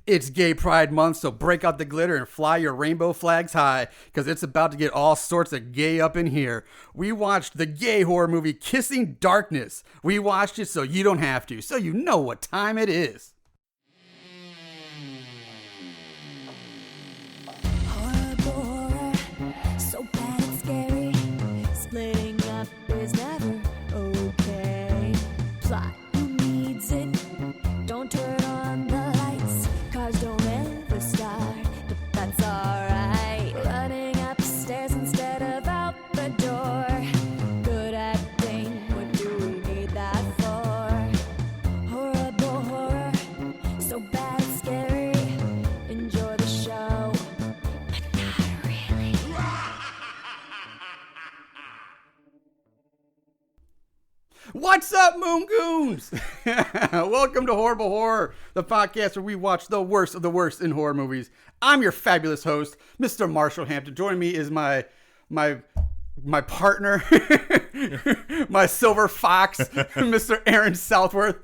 It's Gay Pride Month, so break out the glitter and fly your rainbow flags high, because it's about to get all sorts of gay up in here. We watched the gay horror movie Kissing Darkness. We watched it so you don't have to, so you know what time it is. Horror, so bad it's scary. Splitting up is never okay. Plot, who needs it? Don't turn on the lights. Cars don't ever start, but that's alright. Running upstairs instead of out the door. Good acting, what do we need that for? Horrible horror, so bad it's scary. Enjoy the show, but not really. What's up, Moon Goons? Welcome to Horrible Horror, the podcast where we watch the worst of the worst in horror movies. I'm your fabulous host, Mr. Marshall Hampton. Joining me is my partner, my silver fox, Mr. Aaron Southworth.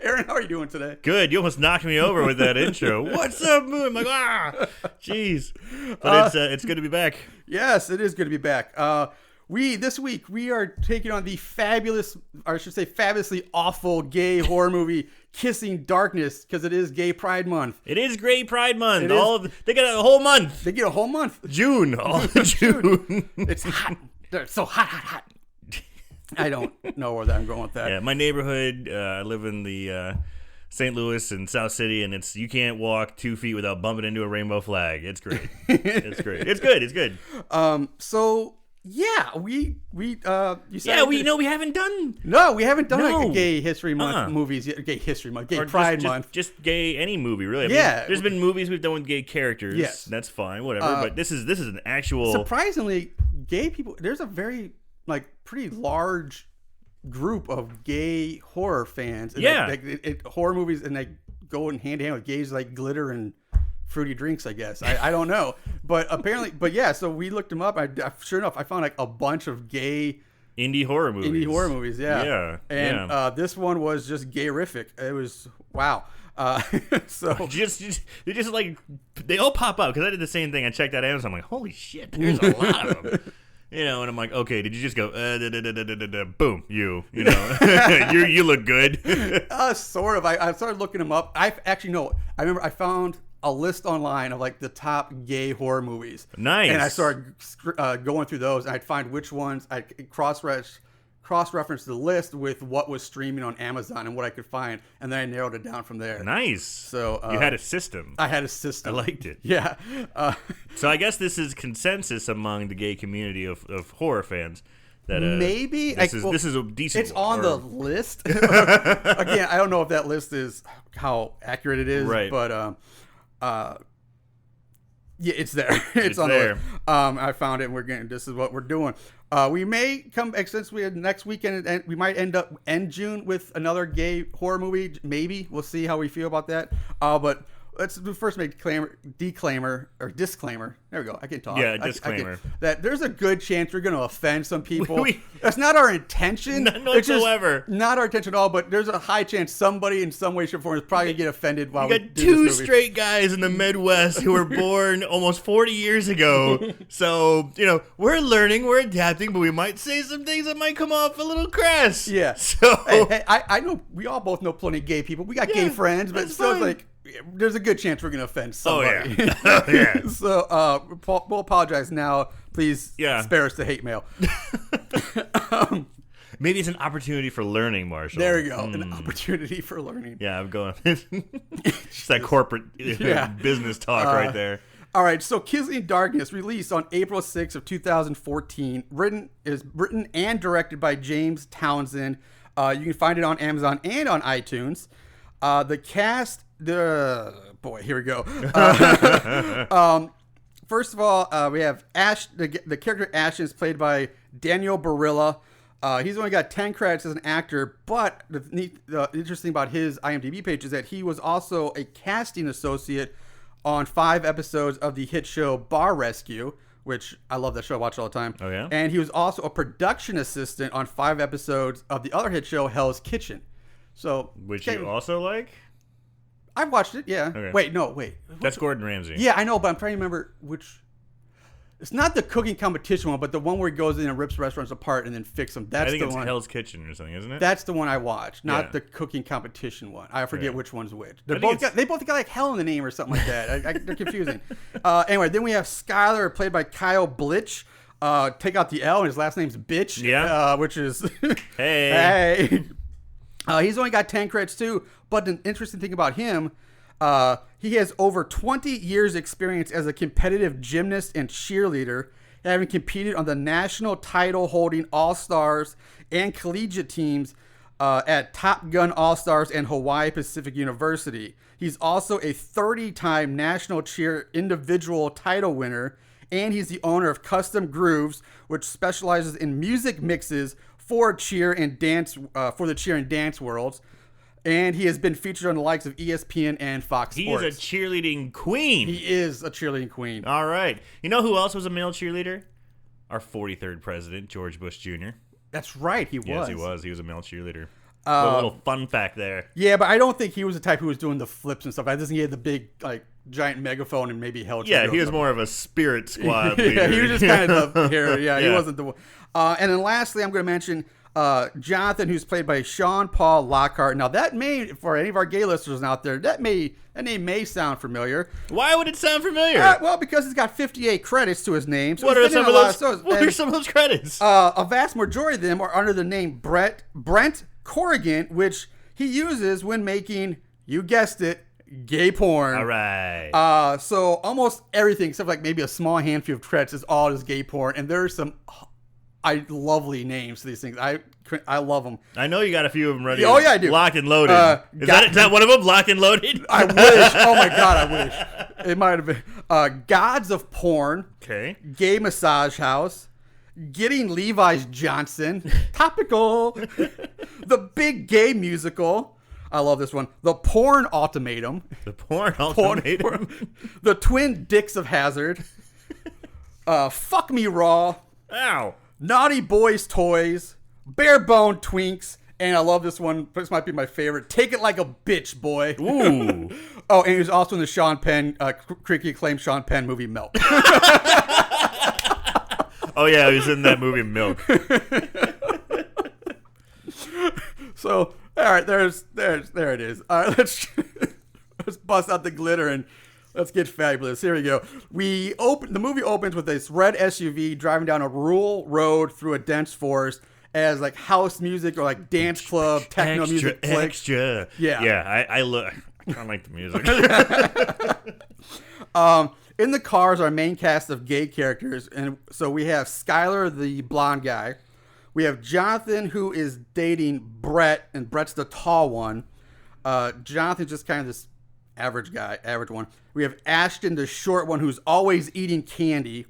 Aaron, how are you doing today? Good. You almost knocked me over with that intro. What's up, Moon? I'm like, jeez. But it's good to be back. Yes, it is good to be back. This week we are taking on the fabulously awful gay horror movie Kissing Darkness, because it is Gay Pride Month. It is Gay Pride Month. They get a whole month. They get a whole month. June. All of June. It's hot. They're so hot. I don't know where I'm going with that. Yeah, my neighborhood, I live in the St. Louis and South City, and you can't walk 2 feet without bumping into a rainbow flag. It's great. It's great. It's good. It's good. So yeah, we haven't done. No, we haven't done Gay History Month movies yet. Gay History Month, Gay Pride Month. Just gay any movie, really. I mean, there's been movies we've done with gay characters. Yes, that's fine, whatever. But this is an actual. Surprisingly, gay people. There's a very pretty large group of gay horror fans. And horror movies, and they go in hand in hand with gays like glitter and fruity drinks, I guess. I don't know, but apparently, so we looked them up. Sure enough, I found a bunch of gay indie horror movies. Yeah. And this one was just gayrific. It was wow. So they all pop up, because I did the same thing. I checked out Amazon. I'm like, holy shit, there's a lot of them. And I'm like, okay, did you just go, boom, you look good? Sort of. I started looking them up. I remember I found a list online of the top gay horror movies. Nice. And I started going through those, and I'd find which ones I cross-reference the list with what was streaming on Amazon and what I could find, and then I narrowed it down from there. Nice. So you had a system. I had a system. I liked it. Yeah. So I guess this is consensus among the gay community of horror fans. That, maybe this is a decent. It's on the list. Again, I don't know if that list is how accurate it is, right? But yeah, it's there. It's on there. I found it, and this is what we're doing. We may come, since we had next weekend, and we might end June with another gay horror movie. Maybe we'll see how we feel about that. But let's first make disclaimer. There we go. I can talk. Yeah, disclaimer. That there's a good chance we're going to offend some people. That's not our intention. None whatsoever. Not our intention at all, but there's a high chance somebody in some way, shape, or form is probably going to get offended while we do this movie. You got two straight guys in the Midwest who were born almost 40 years ago. So, we're learning, we're adapting, but we might say some things that might come off a little crass. Yeah. So hey, I know we all both know plenty of gay people. We got gay friends, but still there's a good chance we're going to offend somebody. Oh, yeah. So, we'll apologize now. Please spare us the hate mail. Maybe it's an opportunity for learning, Marshall. There you go. An opportunity for learning. Yeah, I'm going. It's that corporate business talk right there. All right, so Kissing Darkness, released on April 6th of 2014. Written and directed by James Townsend. You can find it on Amazon and on iTunes. The cast... boy, here we go. First of all, we have Ash. The character Ash is played by Daniel Barilla. He's only got 10 credits as an actor, but the interesting about his IMDb page is that he was also a casting associate on 5 episodes of the hit show Bar Rescue, which I love that show. I watch it all the time. Oh, yeah? And he was also a production assistant on 5 episodes of the other hit show Hell's Kitchen. So, which you also like? I've watched it. Yeah. Okay. Wait. That's Gordon Ramsay. Yeah, I know, but I'm trying to remember which. It's not the cooking competition one, but the one where he goes in and rips restaurants apart and then fix them. That's I think the it's one. Hell's Kitchen or something, isn't it? That's the one I watched, not Yeah. the cooking competition one. I forget which one's which. They think both got like hell in the name or something like that. They're confusing. Anyway, then we have Skyler, played by Kyle Blitch. Take out the L, and his last name's Bitch. Yeah. Which is Hey. He's only got 10 credits too. But an interesting thing about him, he has over 20 years experience as a competitive gymnast and cheerleader, having competed on the national title holding All-Stars and collegiate teams at Top Gun All-Stars and Hawaii Pacific University. He's also a 30-time national cheer individual title winner, and he's the owner of Custom Grooves, which specializes in music mixes for cheer and dance for the cheer and dance worlds. And he has been featured on the likes of ESPN and Fox Sports. He is a cheerleading queen. He is a cheerleading queen. All right. You know who else was a male cheerleader? Our 43rd president, George Bush Jr. That's right, he was. Yes, he was. He was a male cheerleader. A little fun fact there. Yeah, but I don't think he was the type who was doing the flips and stuff. I just think he had the big, like, giant megaphone and maybe held. Yeah, he was more of a spirit squad leader. Yeah, he was just kind of the hero. Yeah, he Yeah. wasn't the one. And then lastly, I'm going to mention Jonathan, who's played by Sean Paul Lockhart. Now, that may, for any of our gay listeners out there, that name may sound familiar. Why would it sound familiar? Well, because he's got 58 credits to his name. So What he's are been some in of a lot those? shows. What And, are some of those credits? a vast majority of them are under the name Brent Corrigan, which he uses when making, you guessed it, gay porn. All right. So almost everything, except like maybe a small handful of credits, is all just gay porn. And there's some lovely names to these things. I love them. I know you got a few of them ready. Oh, yeah, I do. Locked and loaded. Is got- that one of them? Locked and loaded? I wish. Oh my God, I wish. It might have been. Gods of Porn. Okay. Gay Massage House. Getting Levi's Johnson. Topical. The Big Gay Musical. I love this one. The Porn Ultimatum. The porn ultimatum. The Twin Dicks of Hazard. Fuck Me Raw. Ow. Naughty Boys Toys. Bare Bone Twinks. And I love this one. This might be my favorite. Take It Like a Bitch, Boy. Ooh. Oh, and he was also in the Sean Penn, critically acclaimed Sean Penn movie Milk. Oh, yeah, he was in that movie Milk. So, all right, there it is. All right, let's bust out the glitter and let's get fabulous. Here we go. The movie opens with this red SUV driving down a rural road through a dense forest as like house music or like dance club techno music plays. Extra. Yeah. Yeah, I kind of like the music. In the cars, our main cast of gay characters, and so we have Skyler, the blonde guy. We have Jonathan, who is dating Brett, and Brett's the tall one. Jonathan's just kind of this average one. We have Ashton, the short one, who's always eating candy.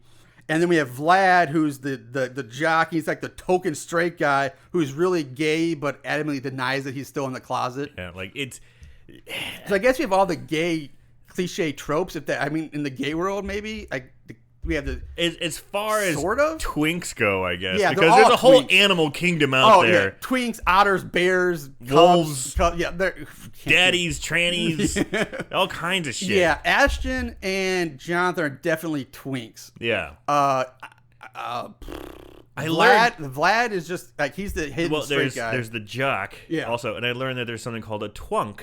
And then we have Vlad, who's the jock. He's like the token straight guy who's really gay, but adamantly denies that he's still in the closet. Yeah, like it's... So I guess we have all the gay cliche tropes. In the gay world, maybe we have the As far as sort of twinks go, I guess. Yeah, they're because there's all a whole twinks. animal kingdom out there. Yeah, twinks, otters, bears, Wolves. cubs, yeah, they're Daddies, trannies, all kinds of shit. Yeah, Ashton and Jonathan are definitely twinks. Yeah. Vlad is just like he's the hidden straight guy. There's the jock Yeah. also, and I learned that there's something called a twunk,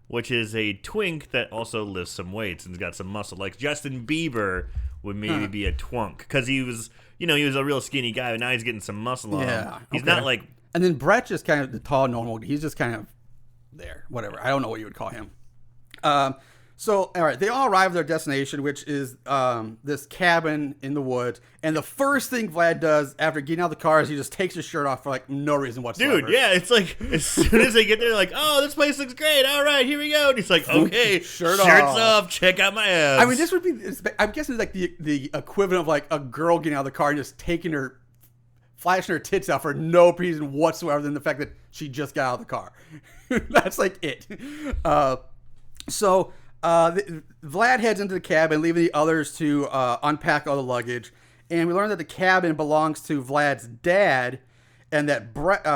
which is a twink that also lifts some weights and's got some muscle. Like Justin Bieber would maybe be a twunk because he was a real skinny guy, but now he's getting some muscle on him. He's not like. And then Brett just kind of the tall normal. He's just kind of there, whatever. I don't know what you would call him. So, all right, they all arrive at their destination, which is this cabin in the woods. And the first thing Vlad does after getting out of the car is he just takes his shirt off for like no reason whatsoever. Dude, yeah, it's like as soon as they get there, like, oh, this place looks great. All right, here we go. And he's like, okay, Shirts shirts off. off. Check out my ass. I mean, this would be, I'm guessing it's like the equivalent of like a girl getting out of the car and just flashing her tits out for no reason whatsoever than the fact that she just got out of the car. That's like it. Vlad heads into the cabin, leaving the others to unpack all the luggage. And we learn that the cabin belongs to Vlad's dad, and that Brett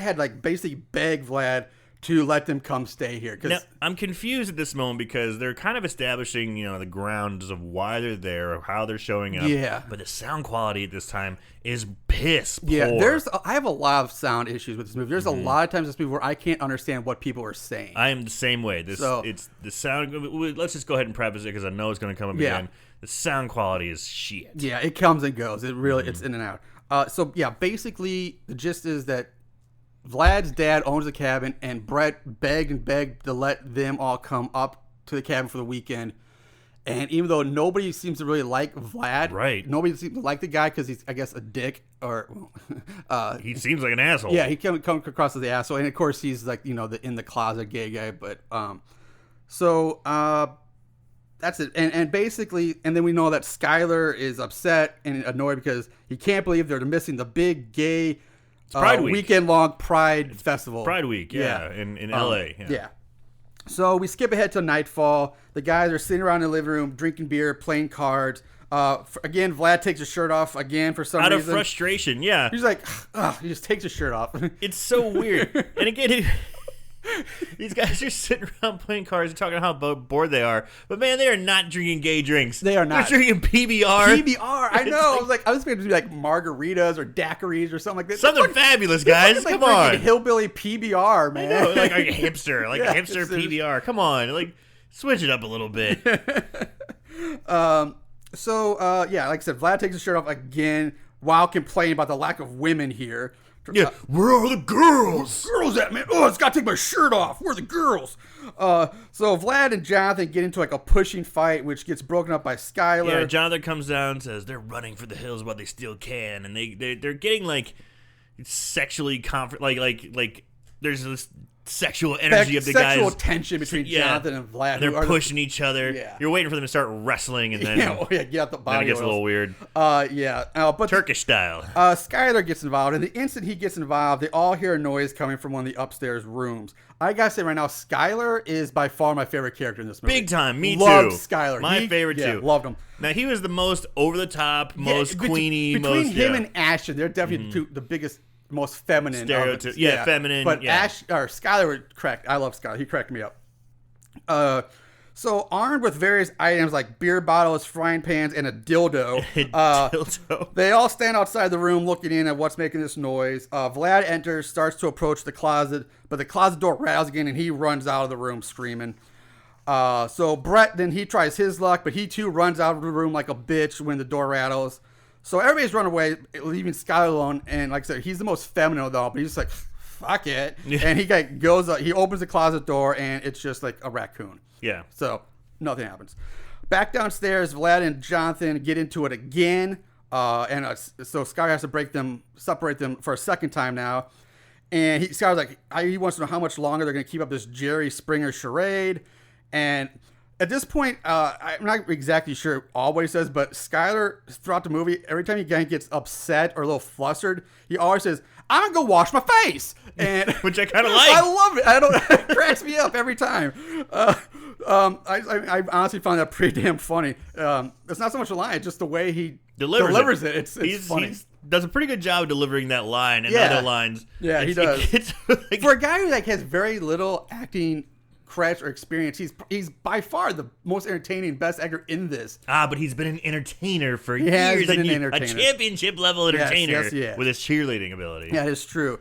had like basically begged Vlad to let them come stay here. Now, I'm confused at this moment because they're kind of establishing, the grounds of why they're there, or how they're showing up. Yeah. But the sound quality at this time is piss poor. Yeah, I have a lot of sound issues with this movie. There's a lot of times in this movie where I can't understand what people are saying. I am the same way. It's the sound. Let's just go ahead and preface it because I know it's going to come up again. The sound quality is shit. Yeah, it comes and goes. It really, it's in and out. So yeah, basically the gist is that Vlad's dad owns the cabin, and Brett begged to let them all come up to the cabin for the weekend. And even though nobody seems to really like Vlad, right? Nobody seems to like the guy because he's, I guess, a dick, or he seems like an asshole. Yeah, he come across as the asshole, and of course he's like the in the closet gay guy. But that's it. And basically, and then we know that Skyler is upset and annoyed because he can't believe they're missing the big gay Pride Week. Weekend-long Pride Festival. Pride Week, in L.A. Yeah. So we skip ahead to nightfall. The guys are sitting around in the living room, drinking beer, playing cards. Again, Vlad takes his shirt off again for some reason. Out of frustration, yeah. He's like, he just takes his shirt off. It's so weird. And again, these guys are sitting around playing cards and talking about how bored they are. But man, they are not drinking gay drinks. They are not. They're drinking PBR. PBR, I know. I was going to do like margaritas or daiquiris or something like that. Something fabulous, guys. Come on. Hillbilly PbR, man. I know, like a hipster. Like a hipster PBR. Come on. Like, switch it up a little bit. Like I said, Vlad takes his shirt off again while complaining about the lack of women here. Yeah, where are the girls? Where the girls at, man? Oh, it's got to take my shirt off. Where are the girls? So Vlad and Jonathan get into like a pushing fight, which gets broken up by Skyler. Yeah, Jonathan comes down and says they're running for the hills while they still can, and they're getting like sexually like there's this sexual energy of the guys. Sexual tension between Jonathan and Vlad. They're pushing each other. Yeah. You're waiting for them to start wrestling, and then get out the body. Then it gets a little weird. But Turkish style. Skyler gets involved, and the instant he gets involved, they all hear a noise coming from one of the upstairs rooms. I gotta say right now, Skyler is by far my favorite character in this movie. Big time, me Loved too. Skyler, my favorite too. Loved him. Now he was the most over the top, most queenie, between him and Ashton, they're definitely the biggest. Most feminine stereotype, feminine. But Skyler cracked. I love Skyler. He cracked me up. So armed with various items like beer bottles, frying pans, and a dildo, they all stand outside the room looking in at what's making this noise. Vlad enters, starts to approach the closet, but the closet door rattles again, and he runs out of the room screaming. So Brett, then he tries his luck, but he too runs out of the room like a bitch when the door rattles. So everybody's run away, leaving Skyler alone. And like I said, he's the most feminine of all, but he's just like, fuck it. Yeah. And he goes up, he opens the closet door, and it's just like a raccoon. Yeah. So nothing happens. Back downstairs, Vlad and Jonathan get into it again. So Skyler has to separate them for a second time now. And Skyler's like, he wants to know how much longer they're going to keep up this Jerry Springer charade. And at this point, I'm not exactly sure all what he says, but Skyler, throughout the movie, every time he gets upset or a little flustered, he always says, I'm going to go wash my face. And which I kind of like. I love it. It cracks me up every time. I honestly find that pretty damn funny. It's not so much a line, it's just the way he delivers it. It's funny. He does a pretty good job of delivering that line and other lines. Yeah, he does. For a guy who has very little acting credits or experience, he's by far the most entertaining, best actor in this. But he's been an entertainer for years. A championship level entertainer with his cheerleading ability. Yeah, it's true.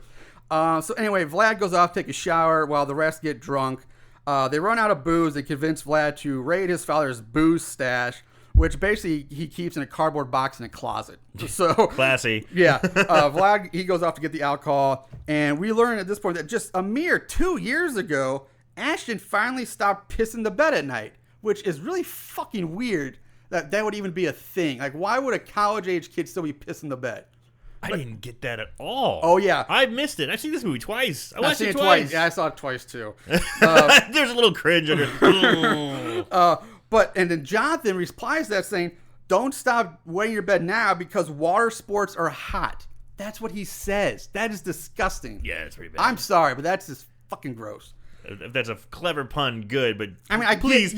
So anyway, Vlad goes off to take a shower while the rest get drunk. They run out of booze and convince Vlad to raid his father's booze stash, which basically he keeps in a cardboard box in a closet. So classy. Yeah. Vlad, he goes off to get the alcohol, and we learn at this point that just a mere 2 years ago, Ashton finally stopped pissing the bed at night, which is really fucking weird that would even be a thing. Like, why would a college-age kid still be pissing the bed? I didn't get that at all. Oh, yeah. I missed it. I've seen this movie twice. I've seen it twice. Yeah, I saw it twice, too. There's a little cringe under and then Jonathan replies to that saying, don't stop wetting your bed now because water sports are hot. That's what he says. That is disgusting. Yeah, it's pretty bad. I'm sorry, but that's just fucking gross. If that's a clever pun, good, but I mean, please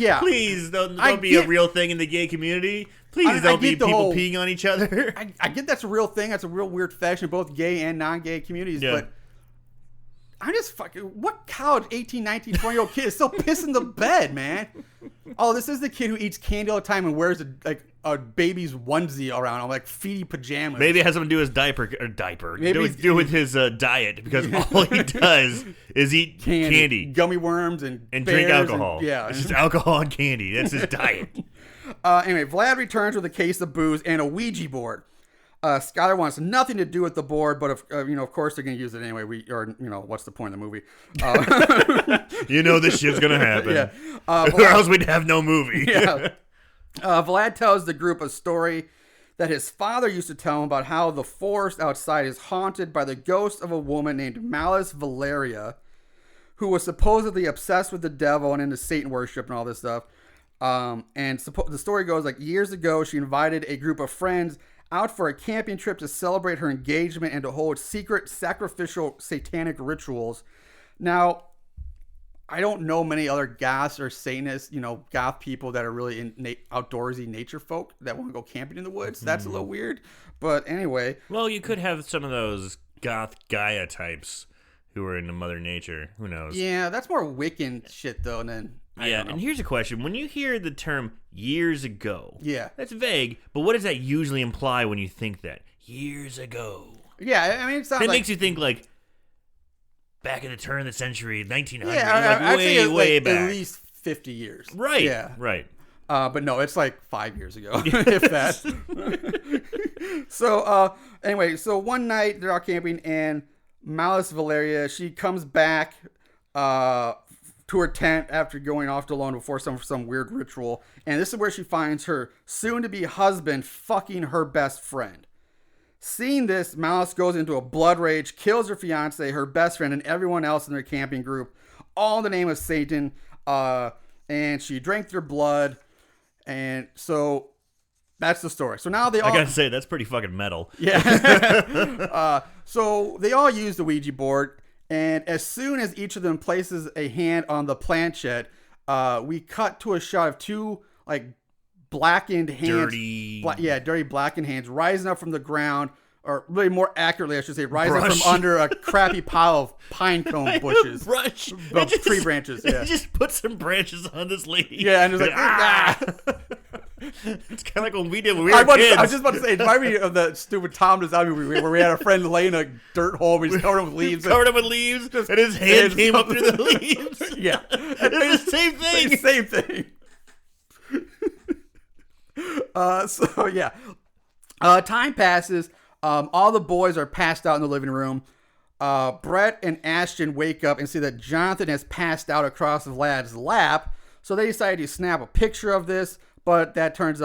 don't be a real thing in the gay community. Please don't be people peeing on each other. I get that's a real thing. That's a real weird fashion, both gay and non-gay communities. Yeah. But I'm just fucking, what college 18, 19, 20-year-old kid is still pissing the bed, man? Oh, this is the kid who eats candy all the time and wears a baby's onesie around him, like feety pajamas. Maybe it has something to do with his diaper. Do with his diet, because all he does is eat candy. Gummy worms, and drink alcohol. Yeah. It's just alcohol and candy. That's his diet. Anyway, Vlad returns with a case of booze and a Ouija board. Skylar wants nothing to do with the board, but of course they're going to use it anyway. What's the point of the movie? This shit's going to happen. Yeah. Or else we'd have no movie. Yeah. Vlad tells the group a story that his father used to tell him about how the forest outside is haunted by the ghost of a woman named Malice Valeria, who was supposedly obsessed with the devil and into Satan worship and all this stuff. The story goes like years ago, she invited a group of friends out for a camping trip to celebrate her engagement and to hold secret sacrificial satanic rituals. Now, I don't know many other goths or Satanists, goth people that are really outdoorsy nature folk that want to go camping in the woods. That's a little weird. But anyway. Well, you could have some of those goth Gaia types who are into Mother Nature. Who knows? Yeah, that's more Wiccan shit, though, than... Yeah, and here's a question. When you hear the term years ago, yeah, that's vague, but what does that usually imply when you think that? Years ago. Yeah, I mean, it makes you think like back in the turn of the century, 1900. Yeah, I'd say way back. At least 50 years. Right. Yeah. Right. But no, it's like 5 years ago, if that. So, anyway, one night they're out camping and Malice Valeria, she comes back, to her tent after going off alone before some weird ritual, and this is where she finds her soon-to-be husband fucking her best friend. Seeing this, Malice goes into a blood rage, kills her fiance, her best friend, and everyone else in their camping group, all in the name of Satan, and she drank their blood, and so that's the story. So now I gotta say, that's pretty fucking metal. Yeah. So they all use the Ouija board. And as soon as each of them places a hand on the planchette, we cut to a shot of two blackened hands, dirty blackened hands rising up from the ground, or really more accurately, I should say, rising up from under a crappy pile of pine cone bushes, tree branches. Yeah, just put some branches on this lady. Yeah, and it's ah. It's kind of like when we did when we were kids. I was just about to say, it reminded me of the stupid Tom DeZive movie where we had a friend lay in a dirt hole and we just covered him with leaves. And his hand came up through the leaves. Yeah. It's the same thing. Same thing. So, yeah. Time passes. All the boys are passed out in the living room. Brett and Ashton wake up and see that Jonathan has passed out across Vlad's lap. So they decide to snap a picture of this. But that ends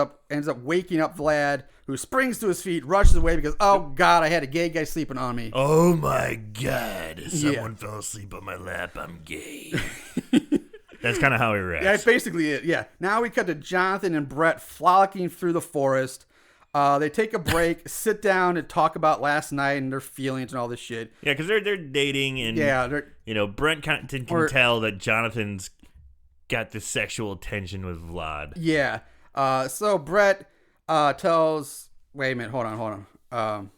up waking up Vlad, who springs to his feet, rushes away because, oh, God, I had a gay guy sleeping on me. Oh, my God. Someone fell asleep on my lap. I'm gay. That's kind of how he reacts. Yeah, that's basically it. Yeah. Now we cut to Jonathan and Brett frolicking through the forest. They take a break, sit down, and talk about last night and their feelings and all this shit. Yeah, because they're dating, and Brett can tell that Jonathan's got this sexual tension with Vlad. Yeah. So Brett tells... Wait a minute. Hold on.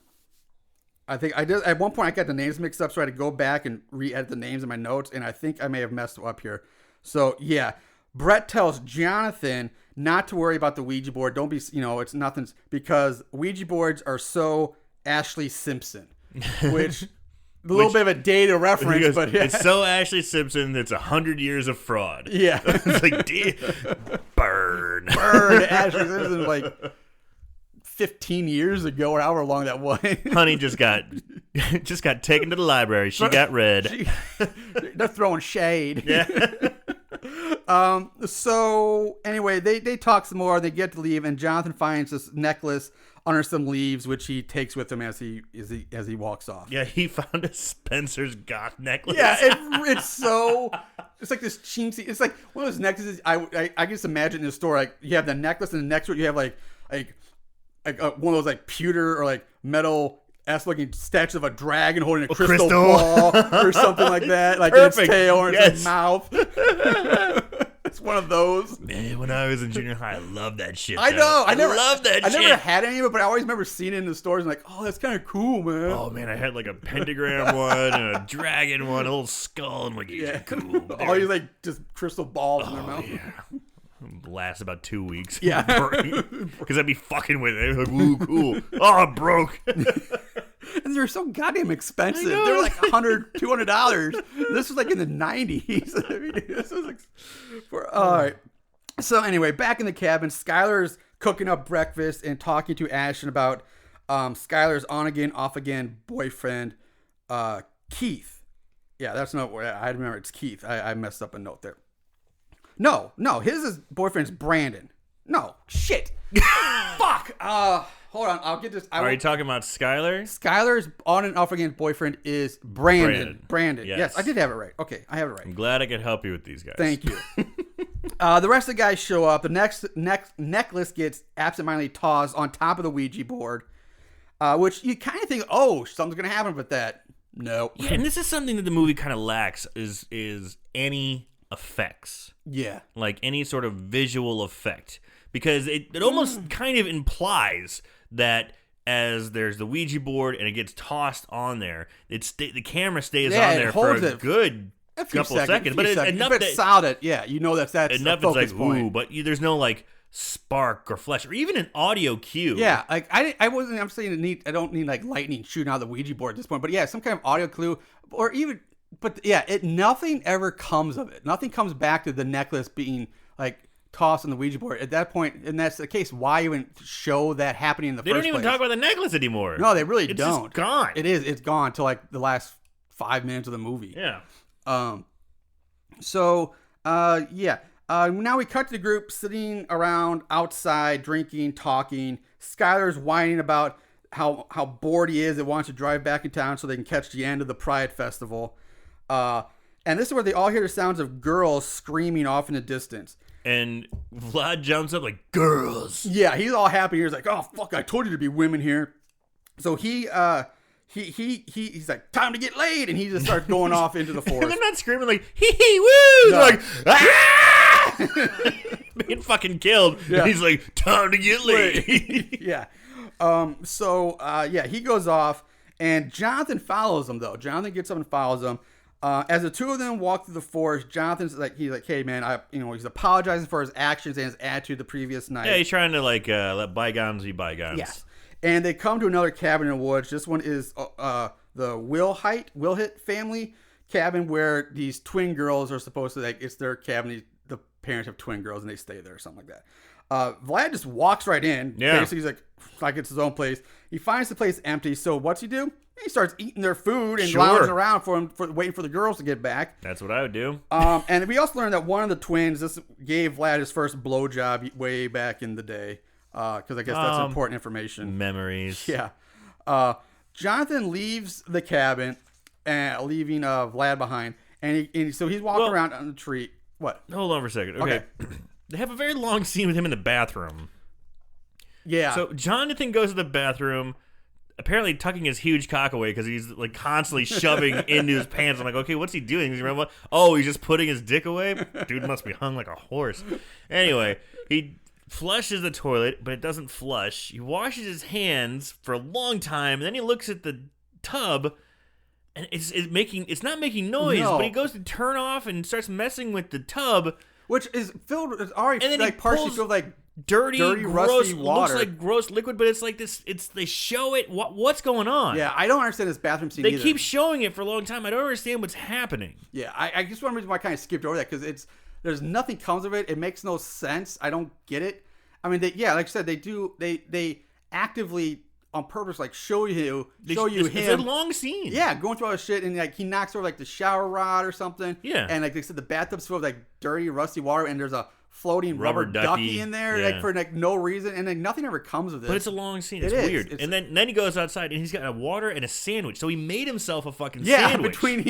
I think I did... At one point, I got the names mixed up, so I had to go back and re-edit the names in my notes, and I think I may have messed up here. So, yeah. Brett tells Jonathan not to worry about the Ouija board. Don't be... it's nothing... Because Ouija boards are so Ashley Simpson. Which... A little bit of a data reference, but yeah. It's so Ashley Simpson, it's 100 years of fraud. Yeah. It's like, burn. Ashley Simpson, like 15 years ago, or however long that was. Honey just got taken to the library. She got read. They're throwing shade. Yeah. So anyway, they talk some more. They get to leave, and Jonathan finds this necklace under some leaves, which he takes with him as he walks off. Yeah, he found a Spencer's goth necklace. Yeah, it's like this chintzy. It's like one of those necklaces. I just imagine in the store, like you have the necklace, and next to it you have like one of those like pewter or like metal looking statue of a dragon holding a crystal ball or something like that, like in its tail or its mouth. That's one of those. Man, when I was in junior high, I loved that shit. I know. I never loved that shit. I never had any of it, but I always remember seeing it in the stores and like, oh, that's kind of cool, man. Oh man, I had like a pentagram one and a dragon one, a little skull. I'm like, yeah, cool. All these like just crystal balls in their mouth. Yeah. Last about 2 weeks. Yeah. Because I'd be fucking with it. Like, ooh, cool. Oh, it broke. And they're so goddamn expensive. They're like $100, $200. This was like in the 90s. I mean, this was like, all right. So anyway, back in the cabin, Skylar's cooking up breakfast and talking to Ashton about Skylar's on again, off again boyfriend, Keith. Yeah, that's not what I remember. It's Keith. I messed up a note there. No, his boyfriend's Brandon. No, shit. Fuck. Hold on, I'll get this. Are you talking about Skylar? Skylar's on and off again boyfriend is Brandon. Brandon. Yes, I did have it right. Okay, I have it right. I'm glad I could help you with these guys. Thank you. The rest of the guys show up. The next necklace gets absentmindedly tossed on top of the Ouija board, which you kind of think, oh, something's gonna happen with that. No. Yeah, and this is something that the movie kind of lacks is any effects. Yeah. Like any sort of visual effect. Because it almost kind of implies that as there's the Ouija board and it gets tossed on there, the camera stays on there for a good couple seconds. But enough that solid, yeah, you know that's enough the focus it's like, point. ooh, but there's no like spark or flash or even an audio cue. Yeah, like I'm saying I don't need like lightning shooting out of the Ouija board at this point, but yeah, some kind of audio clue or even, but yeah, nothing ever comes of it. Nothing comes back to the necklace being like tossed on the Ouija board. At that point, and that's the case, why even show that happening in the first place? They don't even talk about the necklace anymore. No, they really don't. It's just gone. It's gone until like the last 5 minutes of the movie. Yeah. Now we cut to the group sitting around outside, drinking, talking. Skylar's whining about how bored he is and wants to drive back in town so they can catch the end of the Pride Festival. And this is where they all hear the sounds of girls screaming off in the distance. And Vlad jumps up like, girls. Yeah, he's all happy. He's like, oh, fuck, I told you to be women here. So he's like, time to get laid. And he just starts going off into the forest. And they're not screaming like, hee hee, woo. No. They're like, ah! Being fucking killed. Yeah. And he's like, time to get laid. Yeah. He goes off. And Jonathan follows him, though. Jonathan gets up and follows him. As the two of them walk through the forest, Jonathan's like, hey man, he's apologizing for his actions and his attitude the previous night. Yeah, he's trying to like let bygones be bygones. Yes. And they come to another cabin in the woods. This one is the Wilhit family cabin where these twin girls are supposed to, like, it's their cabin. The parents have twin girls and they stay there or something like that. Vlad just walks right in. Yeah. Basically, he's like it's his own place. He finds the place empty. So what's he do? He starts eating their food and lounging around waiting for the girls to get back. That's what I would do. And we also learned that one of the twins, this gave Vlad his first blowjob way back in the day. Because I guess that's important information. Memories. Yeah. Jonathan leaves the cabin, leaving Vlad behind. And so he's walking around on the tree. What? Hold on for a second. Okay. They have a very long scene with him in the bathroom. Yeah. So Jonathan goes to the bathroom, apparently tucking his huge cock away because he's like constantly shoving into his pants. I'm like, okay, what's he doing? He's just putting his dick away? Dude must be hung like a horse. Anyway, he flushes the toilet, but it doesn't flush. He washes his hands for a long time, and then he looks at the tub, and it's not making noise, but he goes to turn off and starts messing with the tub. Which is filled with already, and then like partially filled with like dirty gross, rusty water. Looks like gross liquid, but it's like this. They show it. What's going on? Yeah, I don't understand this bathroom scene. They keep showing it for a long time. I don't understand what's happening. Yeah, I just one reason why I kind of skipped over that because there's nothing comes of it. It makes no sense. I don't get it. I mean, like I said, they actively on purpose like show you him. It's a long scene. Yeah, going through all this shit and like he knocks over like the shower rod or something. Yeah, and like they said, the bathtub's full of like dirty, rusty water, and there's a floating rubber ducky in there like for like no reason, and like nothing ever comes of this. But it's a long scene. It's weird. And then he goes outside and he's got a water and a sandwich. So he made himself a fucking sandwich. between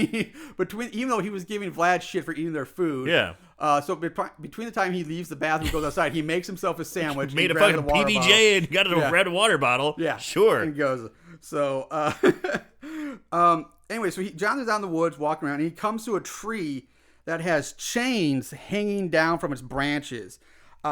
even though he was giving Vlad shit for eating their food. Yeah. So between the time he leaves the bathroom and goes outside, he makes himself a sandwich. Made a fucking PBJ and got a red water bottle. Yeah, sure. And goes. So anyway, so Jonathan's out in the woods walking around, and he comes to a tree that has chains hanging down from its branches.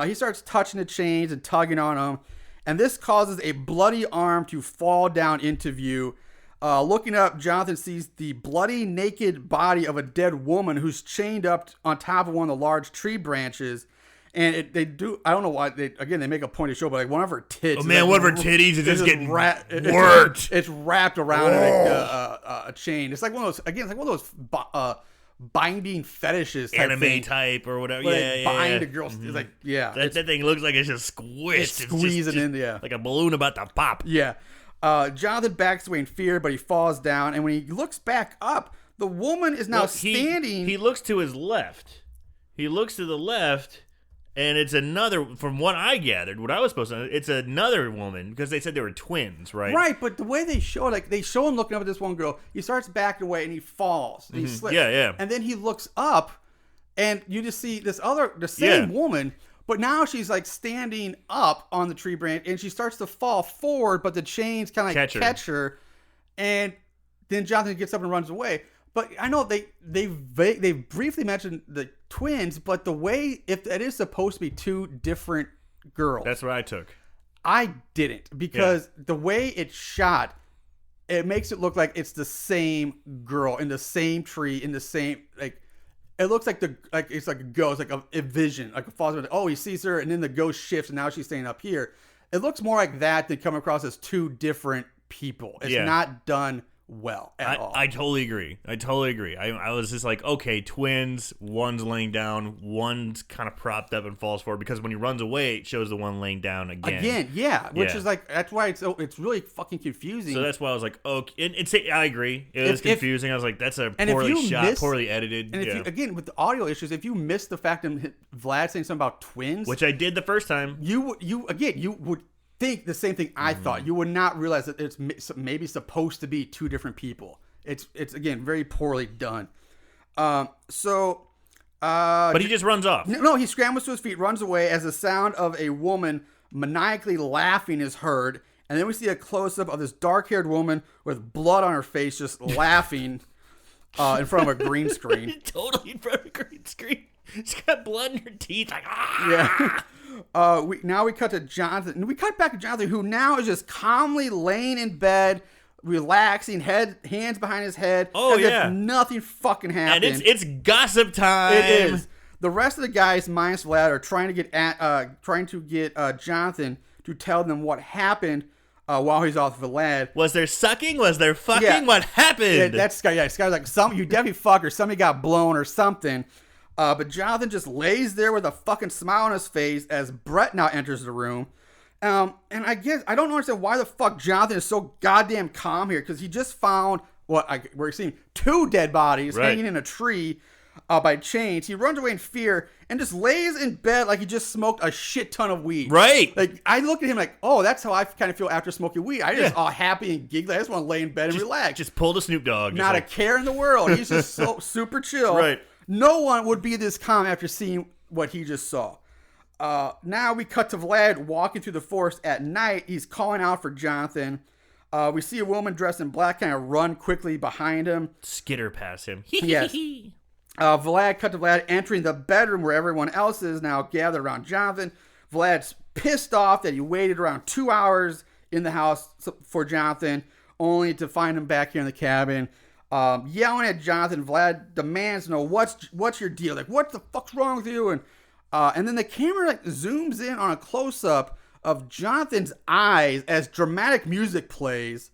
He starts touching the chains and tugging on them, and this causes a bloody arm to fall down into view. Looking up, Jonathan sees the bloody, naked body of a dead woman who's chained up on top of one of the large tree branches. And they do, I don't know why, they make a point to show, but like one of her tits. Oh man, one of her titties is just getting worked. It's wrapped around a chain. It's like one of those, again, it's like one of those binding fetishes type anime thing. type or whatever. But bind a girl. It's like, that thing looks like it's just squished. It's squeezing in, like a balloon about to pop. Yeah. Jonathan backs away in fear, but he falls down. And when he looks back up, the woman is now standing. He looks to his left. He looks to the left. And it's another, from what I gathered, what I was supposed to know, it's another woman, because they said they were twins, right? Right, but the way they show it, like, they show him looking up at this one girl. He starts backing away, and he falls. And he slips. Yeah. And then he looks up, and you just see the same woman, but now she's, like, standing up on the tree branch, and she starts to fall forward, but the chains kind of like catch her. And then Jonathan gets up and runs away. But I know they briefly mentioned the twins, but the way, if it is supposed to be two different girls. That's what I took. I didn't, because the way it's shot, it makes it look like it's the same girl in the same tree, in the same, like, it looks like it's like a ghost, like a vision, like a false. Oh, he sees her, and then the ghost shifts, and now she's staying up here. It looks more like that than come across as two different people. It's not done well at all. I totally agree. I was just like, okay, twins, one's laying down, one's kind of propped up and falls forward, because when he runs away, it shows the one laying down again. Which is like, that's why it's really fucking confusing. So that's why I was like, okay, I agree. It was confusing. I was like, that's a poorly shot, poorly edited. And if you, again, with the audio issues, if you miss the fact of Vlad saying something about twins, which I did the first time, you would think the same thing I thought. You would not realize that it's maybe supposed to be two different people. It's again very poorly done. But he just runs off. No, he scrambles to his feet, runs away as the sound of a woman maniacally laughing is heard, and then we see a close up of this dark-haired woman with blood on her face, just laughing in front of a green screen. Totally in front of a green screen. She's got blood in her teeth, like Yeah. We cut to Jonathan, and we cut back to Jonathan, who now is just calmly laying in bed, relaxing, hands behind his head. Oh, as if nothing fucking happened. And it's gossip time. It is. The rest of the guys, minus Vlad, are trying to get Jonathan to tell them what happened while he's off Vlad. Was there sucking? Was there fucking? Yeah. What happened? Yeah, that's Sky. Yeah, Sky's like, you definitely fucked, or somebody got blown or something. But Jonathan just lays there with a fucking smile on his face as Brett now enters the room. And I guess I don't understand why the fuck Jonathan is so goddamn calm here, because he just found we're seeing two dead bodies hanging in a tree by chains. He runs away in fear and just lays in bed like he just smoked a shit ton of weed. Right. Like, I look at him like, oh, that's how I kind of feel after smoking weed. I just all happy and giggly. I just want to lay in bed and relax. Just pull the Snoop Dogg. Not a care in the world. He's just so super chill. Right. No one would be this calm after seeing what he just saw. Now we cut to Vlad walking through the forest at night. He's calling out for Jonathan. We see a woman dressed in black kind of run quickly behind him. Skitter past him. Yes. Cut to Vlad entering the bedroom where everyone else is now gathered around Jonathan. Vlad's pissed off that he waited around 2 hours in the house for Jonathan, only to find him back here in the cabin. Yelling at Jonathan. Vlad demands to know what's your deal? Like, what the fuck's wrong with you? And then the camera zooms in on a close up of Jonathan's eyes as dramatic music plays,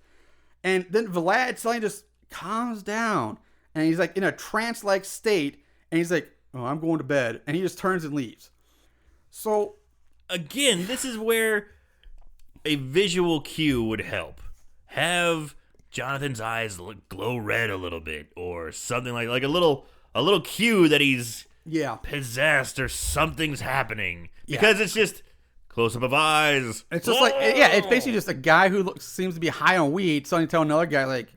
and then Vlad suddenly just calms down, and he's like in a trance-like state, and he's like, "Oh, I'm going to bed," and he just turns and leaves. So, again, this is where a visual cue would help. Have Jonathan's eyes glow red a little bit, or something like a little cue that he's possessed or something's happening, because it's just close up of eyes. It's just it's basically just a guy who seems to be high on weed suddenly tell another guy, like,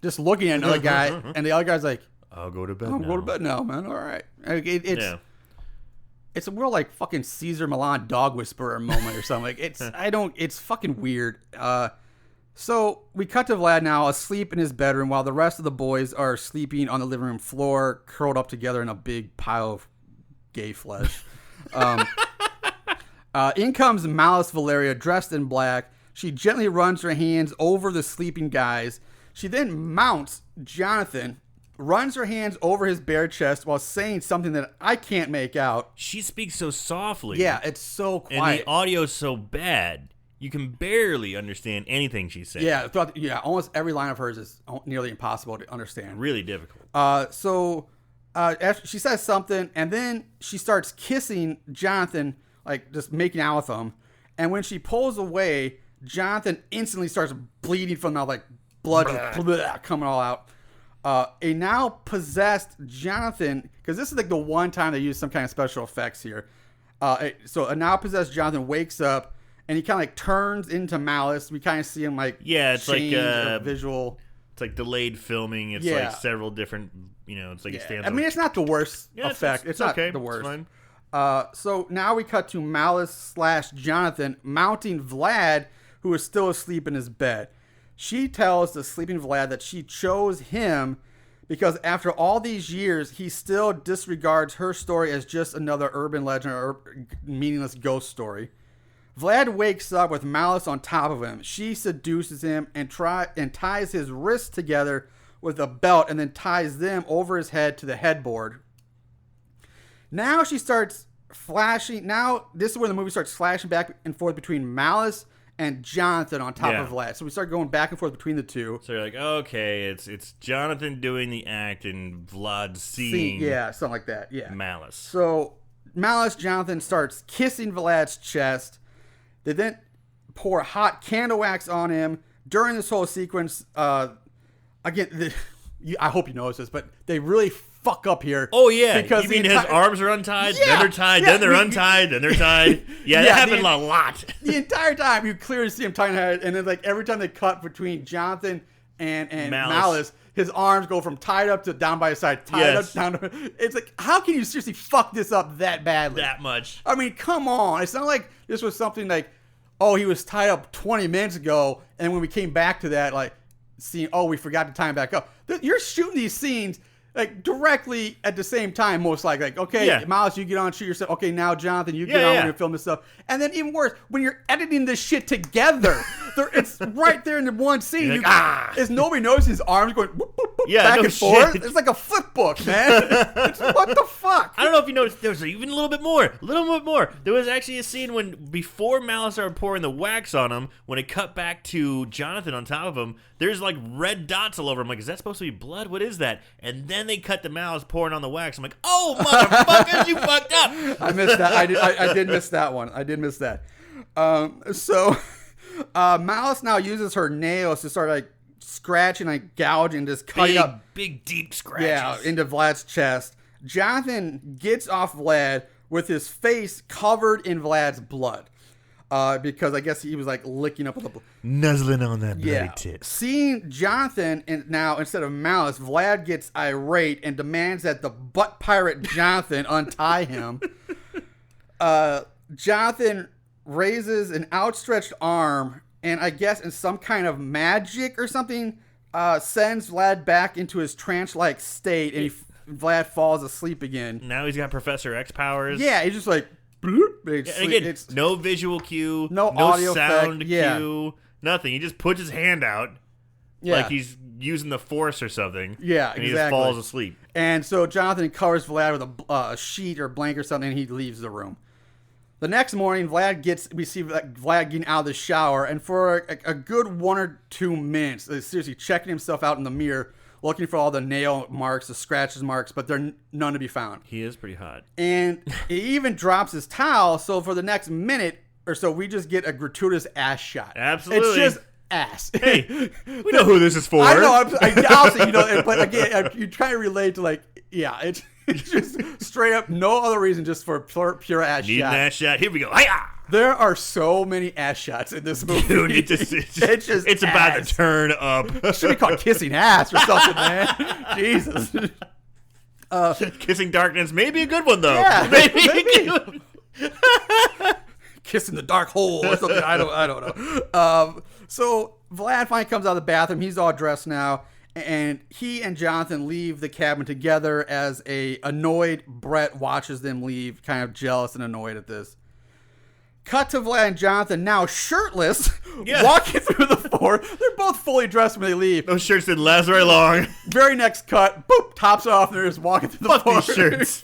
just looking at another guy, and the other guy's like, I'll go to bed now, man. All right. It's a real like fucking Caesar Milan dog whisperer moment or something. Like, it's fucking weird. So we cut to Vlad now asleep in his bedroom while the rest of the boys are sleeping on the living room floor, curled up together in a big pile of gay flesh. In comes Malice Valeria dressed in black. She gently runs her hands over the sleeping guys. She then mounts Jonathan, runs her hands over his bare chest while saying something that I can't make out. She speaks so softly. Yeah, it's so quiet. And the audio's so bad. You can barely understand anything she's saying. Yeah, almost every line of hers is nearly impossible to understand. Really difficult. So after she says something, and then she starts kissing Jonathan, like just making out with him. And when she pulls away, Jonathan instantly starts bleeding from the mouth, like blood just coming all out. A now possessed Jonathan, because this is like the one time they use some kind of special effects here. So a now possessed Jonathan wakes up and he kind of like turns into Malice. We kind of see him like it's like a visual. It's like delayed filming. It's like several different. It's like it stands. I mean, it's not the worst effect. It's not okay. the worst. It's fine. So now we cut to Malice / Jonathan mounting Vlad, who is still asleep in his bed. She tells the sleeping Vlad that she chose him because after all these years, he still disregards her story as just another urban legend or meaningless ghost story. Vlad wakes up with Malice on top of him. She seduces him and ties his wrists together with a belt and then ties them over his head to the headboard. Now she starts flashing. Now this is where the movie starts flashing back and forth between Malice and Jonathan on top of Vlad. So we start going back and forth between the two. So you're like, okay, it's Jonathan doing the act and Vlad seeing something like that. Yeah. Malice. So Malice Jonathan starts kissing Vlad's chest. They then pour hot candle wax on him. During this whole sequence, again, I hope you notice this, but they really fuck up here. Oh, yeah. Because you mean his arms are untied, then they're tied, then they're untied, then they're tied? Yeah, that happened a lot. The entire time, you clearly see him tying her, and then like every time they cut between Jonathan and Malice, his arms go from tied up to down by his side, tied up, down to... It's like, how can you seriously fuck this up that badly? That much. I mean, come on. It's not like this was something like, oh, he was tied up 20 minutes ago, and when we came back to that, like, seeing, oh, we forgot to tie him back up. You're shooting these scenes like directly at the same time, most likely. Like, okay, Malice, you get on, shoot yourself. Okay, now Jonathan, you get on when you film this stuff. And then even worse, when you're editing this shit together, it's right there in the one scene. Like, is nobody notices his arms going boop, boop, boop, back and forth? It's like a flip book, man. What the fuck? I don't know if you noticed, there was even a little bit more. There was actually a scene when, before Malice started pouring the wax on him, when it cut back to Jonathan on top of him, there's like red dots all over him. Like, is that supposed to be blood? What is that? And then they cut to Malice pouring on the wax. I'm like, oh, motherfuckers, you fucked up. I missed that. I did miss that one. I did miss that. So Malice now uses her nails to start like scratching, like gouging, just cutting up big deep scratches. Yeah, into Vlad's chest. Jonathan gets off Vlad with his face covered in Vlad's blood. Because I guess he was like licking up with the blood. Nuzzling on that bloody tit. Seeing Jonathan now instead of Malice, Vlad gets irate and demands that the butt pirate Jonathan untie him. Jonathan raises an outstretched arm and I guess in some kind of magic or something, sends Vlad back into his trance-like state and Vlad falls asleep again. Now he's got Professor X powers. Yeah, he's just like... Again, no visual cue, no audio sound cue, nothing. He just puts his hand out like he's using the force or something. Yeah, and he just falls asleep. And so Jonathan covers Vlad with a sheet or blanket or something, and he leaves the room. The next morning, we see Vlad getting out of the shower, and for a good 1 or 2 minutes, seriously checking himself out in the mirror, looking for all the nail marks, the scratches marks, but they're none to be found. He is pretty hot. And he even drops his towel, so for the next minute or so, we just get a gratuitous ass shot. Absolutely. It's just ass. Hey, we know who this is for. I know, obviously, but again, you try to relate to like, it's just straight up, no other reason, just for pure ass Need shot. An ass shot. Here we go. Hi-ya! There are so many ass shots in this movie. Dude, it's about to turn up. It should be called Kissing Ass or something, man. Jesus. Kissing Darkness may be a good one, though. Yeah, maybe. Kissing the Dark Hole or something. I don't know. So Vlad finally comes out of the bathroom. He's all dressed now. And he and Jonathan leave the cabin together as a annoyed Brett watches them leave, kind of jealous and annoyed at this. Cut to Vlad and Jonathan, now shirtless, walking through the floor. They're both fully dressed when they leave. Those shirts didn't last very long. Very next cut, boop, tops off, and they're just walking through the floor. Fuck these shirts.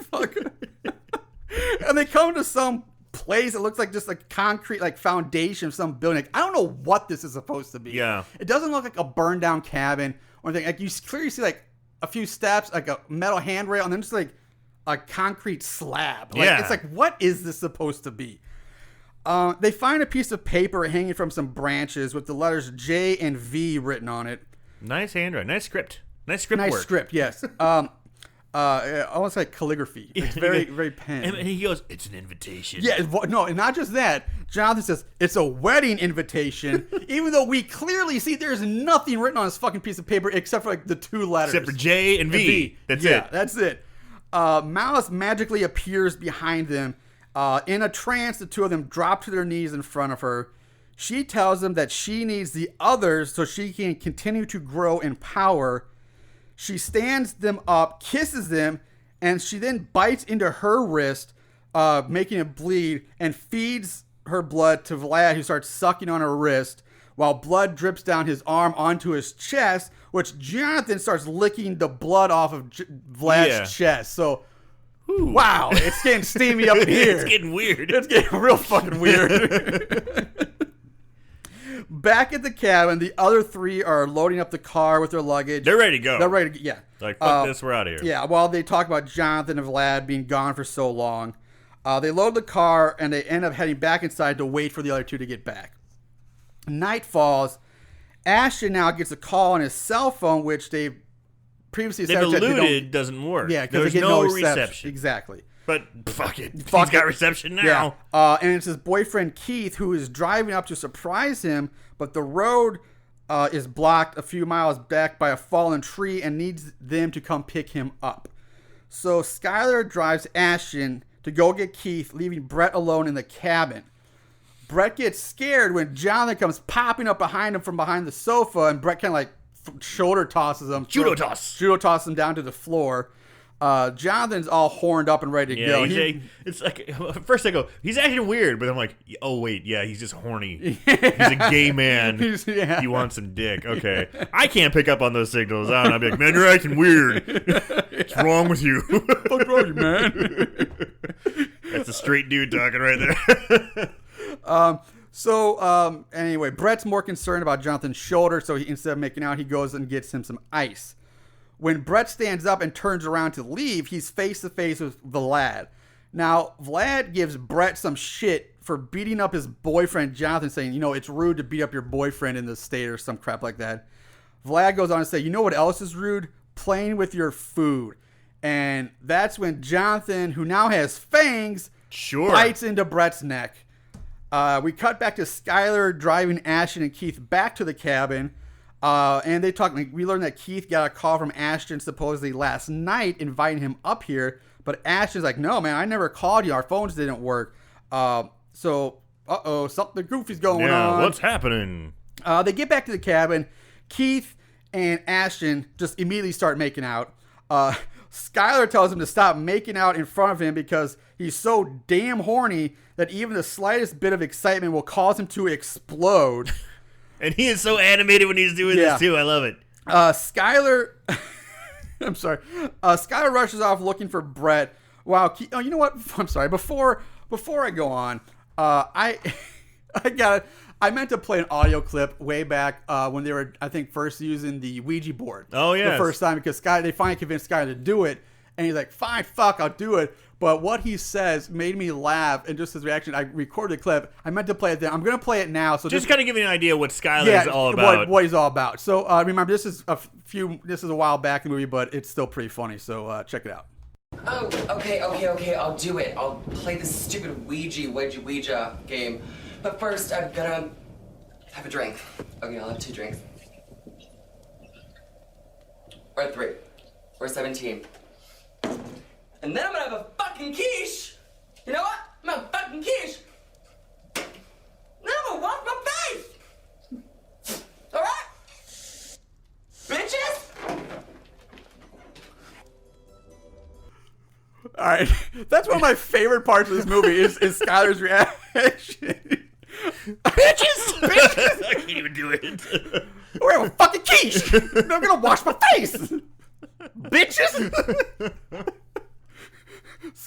And they come to some place that looks like just like concrete, like foundation of some building. Like, I don't know what this is supposed to be. Yeah. It doesn't look like a burned down cabin or anything. Like, you clearly see like a few steps, like a metal handrail, and then just like a concrete slab. Like, it's like, what is this supposed to be? They find a piece of paper hanging from some branches with the letters J and V written on it. Nice handwriting. Nice script. Nice script work. Nice script, yes. Almost like calligraphy. It's very, very pen. And he goes, it's an invitation. Yeah, no, and not just that. Jonathan says, it's a wedding invitation, even though we clearly see there's nothing written on this fucking piece of paper except for like the two letters. Except for J and V. That's it. Yeah, that's it. Malice magically appears behind them. In a trance, the two of them drop to their knees in front of her. She tells them that she needs the others so she can continue to grow in power. She stands them up, kisses them, and she then bites into her wrist, making it bleed, and feeds her blood to Vlad, who starts sucking on her wrist, while blood drips down his arm onto his chest, which Jonathan starts licking the blood off of Vlad's chest. So, wow, it's getting steamy up in here. It's getting weird. It's getting real fucking weird. Back at the cabin, the other three are loading up the car with their luggage. They're ready to go. They're ready to go, yeah. Like, fuck this, we're out of here. Yeah, while they talk about Jonathan and Vlad being gone for so long. They load the car, and they end up heading back inside to wait for the other two to get back. Night falls. Ashton now gets a call on his cell phone, which they previously They've alluded doesn't work. Yeah, because they get no reception. Exactly. But fuck it. He's got reception now. Yeah. And it's his boyfriend Keith who is driving up to surprise him, but the road is blocked a few miles back by a fallen tree and needs them to come pick him up. So Skylar drives Ashton to go get Keith, leaving Brett alone in the cabin. Brett gets scared when Jonathan comes popping up behind him from behind the sofa, and Brett kind of like shoulder tosses him. Judo tosses him down to the floor. Jonathan's all horned up and ready to go. It's like, first I go, he's acting weird, but I'm like, oh wait, yeah, he's just horny. He's a gay man. He wants some dick. Okay. I can't pick up on those signals. I'll be like, man, you're acting weird. What's wrong with you? What's wrong with you, man? That's a straight dude talking right there. Anyway, Brett's more concerned about Jonathan's shoulder, so instead of making out, he goes and gets him some ice. When Brett stands up and turns around to leave, he's face to face with Vlad. Now, Vlad gives Brett some shit for beating up his boyfriend, Jonathan, saying, it's rude to beat up your boyfriend in the state or some crap like that. Vlad goes on to say, you know what else is rude? Playing with your food. And that's when Jonathan, who now has fangs, bites into Brett's neck. We cut back to Skylar driving Ashton and Keith back to the cabin. And they talk. We learned that Keith got a call from Ashton supposedly last night inviting him up here. But Ashton's like, no, man, I never called you. Our phones didn't work. Something goofy's going on. Yeah, what's happening? They get back to the cabin. Keith and Ashton just immediately start making out. Skylar tells him to stop making out in front of him because he's so damn horny that even the slightest bit of excitement will cause him to explode. And he is so animated when he's doing this too. I love it. Skylar, I'm sorry. Skylar rushes off looking for Brett. Wow. You know what? I'm sorry. Before I go on, I meant to play an audio clip way back when they were, I think, first using the Ouija board. Oh yeah. The first time because they finally convinced Skylar to do it, and he's like, "Fine, fuck, I'll do it." But what he says made me laugh, and just his reaction, I recorded the clip. I meant to play it then. I'm going to play it now. So just kind of give you an idea what Skylar is all about. What he's all about. So remember, this is a while back in the movie, but it's still pretty funny. So check it out. Oh, okay, I'll do it. I'll play this stupid Ouija game. But first, I'm gonna have a drink. Okay, I'll have 2 drinks. Or 3. Or 17. And then I'm gonna have a fucking quiche! You know what? I'm gonna have a fucking quiche! Then I'm gonna wash my face! Alright? All right, that's one of my favorite parts of this movie is Skylar's reaction. Bitches! I can't even do it. We're having a fucking quiche. I'm gonna wash my face. Bitches!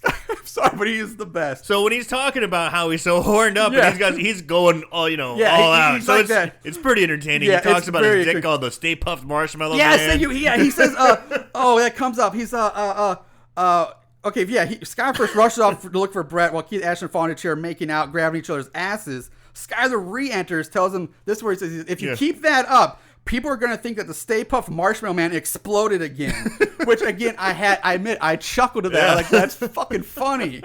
I'm sorry, but he is the best. So when he's talking about how he's so horned up and he's going all all out. He's So like it's pretty entertaining. Yeah, he talks it's about his very dick called the Stay Puft Marshmallow Yes, Man. thank you. Yeah, he says, that comes up. He's, okay, yeah, Skylar first rushes off to look for Brett while Keith and Ashton fall in a chair, making out, grabbing each other's asses. Skylar re-enters, tells him, this is where he says, if you keep that up, people are going to think that the Stay Puft Marshmallow Man exploded again. Which, again, I admit, I chuckled at that. Yeah. Like, that's fucking funny.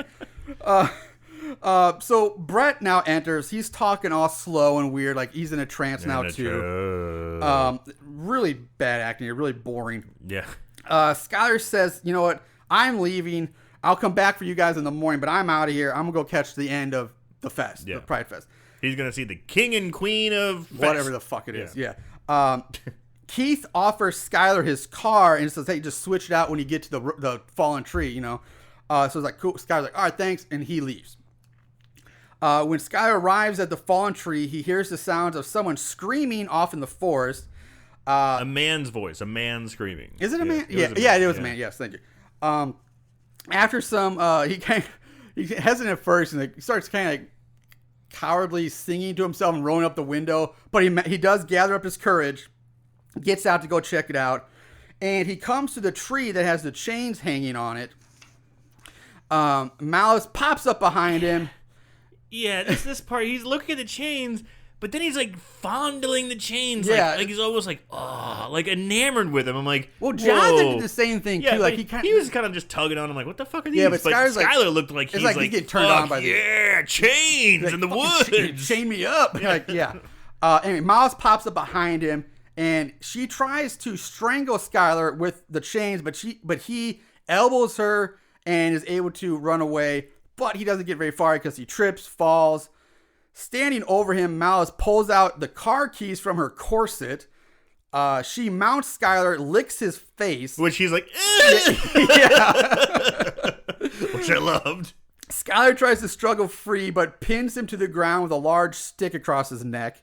So Brett now enters. He's talking all slow and weird, like he's in a trance now too. Really bad acting, really boring. Yeah. Skylar says, "You know what? I'm leaving. I'll come back for you guys in the morning, but I'm out of here. I'm gonna go catch the end of the fest, the Pride Fest. He's gonna see the king and queen of whatever the fuck it is." Yeah. Keith offers Skylar his car and says, "Hey, just switch it out when you get to the fallen tree." So it's like, cool. Skylar's like, "All right, thanks," and he leaves. When Skylar arrives at the fallen tree, he hears the sounds of someone screaming off in the forest. A man's voice, a man screaming. Is it a man? It was a man. Yes, thank you. After some, he's hesitant at first, and he starts kind of like cowardly singing to himself and rolling up the window. But he does gather up his courage, gets out to go check it out, and he comes to the tree that has the chains hanging on it. Malice pops up behind him. Yeah, this part, he's looking at the chains, but then he's like fondling the chains. Yeah. Like he's almost like, like enamored with him. I'm like, well, Jonathan whoa. did the same thing Yeah, too. Like he was kind of just tugging on him, like, what the fuck are these? Yeah, but Skylar looked like he's like getting turned on by these. Chains in the woods. Chain me up. Like, yeah. Anyway, Miles pops up behind him, and she tries to strangle Skylar with the chains, but he elbows her and is able to run away. But he doesn't get very far because he trips, falls. Standing over him, Malice pulls out the car keys from her corset. She mounts Skylar, licks his face. Which he's like, yeah. Which I loved. Skylar tries to struggle free, but pins him to the ground with a large stick across his neck.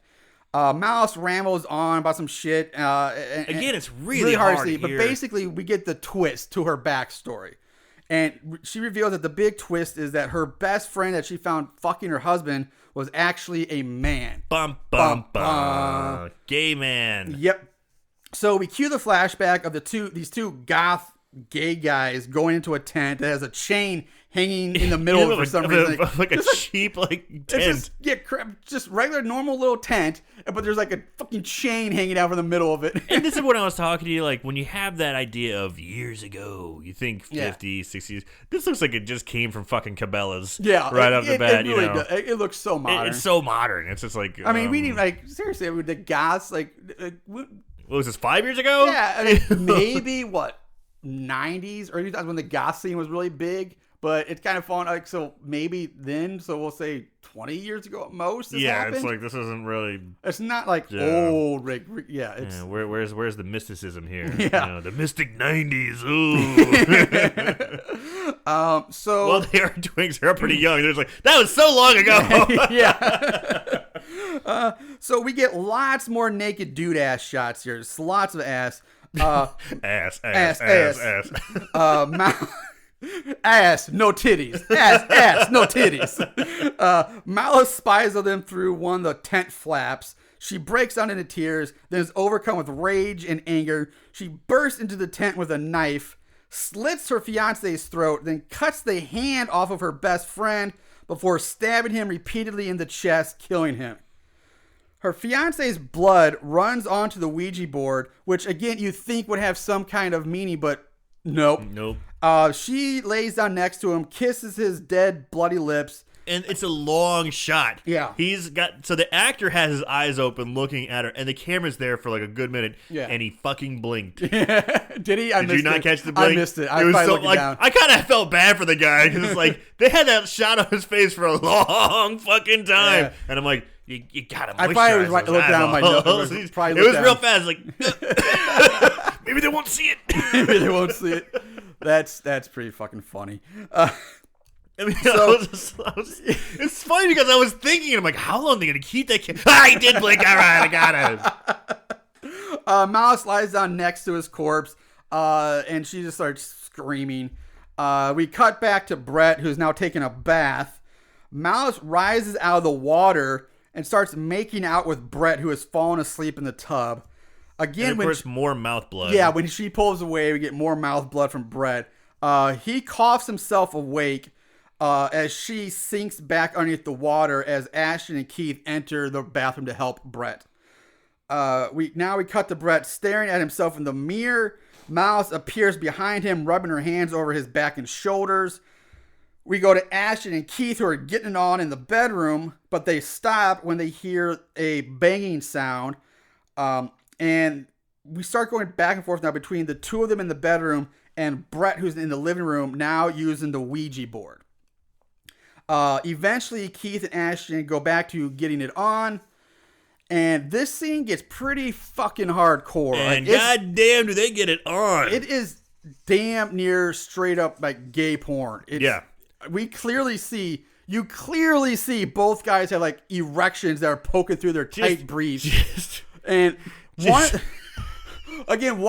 Malice rambles on about some shit. Again, it's really hard to see. But basically, we get the twist to her backstory. And she reveals that the big twist is that her best friend that she found fucking her husband was actually a man. Bum, bum, bum. Gay man. Yep. So we cue the flashback of these two goth gay guys going into a tent that has a chain hanging in the middle for some reason. Like a cheap tent. Just regular normal little tent, but there's like a fucking chain hanging out from the middle of it. And this is when I was talking to you, like when you have that idea of years ago, you think 50s, 60s. This looks like it just came from fucking Cabela's. Yeah, right off the bat. It really does. It looks so modern. It's so modern. It's just like. I mean, we need seriously with the goths what was this, 5 years ago? Yeah, I mean, maybe 90s or 2000s when the goth scene was really big. But it's kind of fallen so maybe then. So we'll say 20 years ago at most. It's like this isn't really. It's not like old Rick. Yeah, it's where's the mysticism here? Yeah, the mystic 90s. Ooh. So they are doing. They're pretty young. They're like that was so long ago. Yeah. So we get lots more naked dude ass shots here. Just lots of ass. Ass. Ass, no titties. Ass, no titties. Malice spies on them through one of the tent flaps. She breaks down into tears, then is overcome with rage and anger. She bursts into the tent with a knife, slits her fiance's throat, then cuts the hand off of her best friend before stabbing him repeatedly in the chest, killing him. Her fiance's blood runs onto the Ouija board, which again you think would have some kind of meaning, but nope. She lays down next to him, kisses his dead, bloody lips. And it's a long shot. Yeah. So the actor has his eyes open looking at her, and the camera's there for like a good minute, and he fucking blinked. Did he? Did you not catch the blink? I missed it. I was so looking down. I kind of felt bad for the guy, because it's like, they had that shot on his face for a long fucking time. Yeah. And I'm like, you gotta moisturize. I probably was look down my nose. It was real fast, like, maybe they won't see it. Maybe they won't see it. That's pretty fucking funny. I mean, it's funny because I was thinking, I'm like, how long are they going to keep that kid? He did blink. All right, I got him. Mouse lies down next to his corpse, and she just starts screaming. We cut back to Brett, who's now taking a bath. Mouse rises out of the water and starts making out with Brett, who has fallen asleep in the tub. Again, and of course, more mouth blood. Yeah, when she pulls away, we get more mouth blood from Brett. He coughs himself awake as she sinks back underneath the water as Ashton and Keith enter the bathroom to help Brett. We cut to Brett staring at himself in the mirror. Mouse appears behind him, rubbing her hands over his back and shoulders. We go to Ashton and Keith, who are getting it on in the bedroom, but they stop when they hear a banging sound. And we start going back and forth now between the two of them in the bedroom and Brett, who's in the living room, now using the Ouija board. Eventually, Keith and Ashton go back to getting it on. And this scene gets pretty fucking hardcore. And goddamn, do they get it on. It is damn near straight up like gay porn. Yeah. You clearly see both guys have like erections that are poking through their tight briefs. And one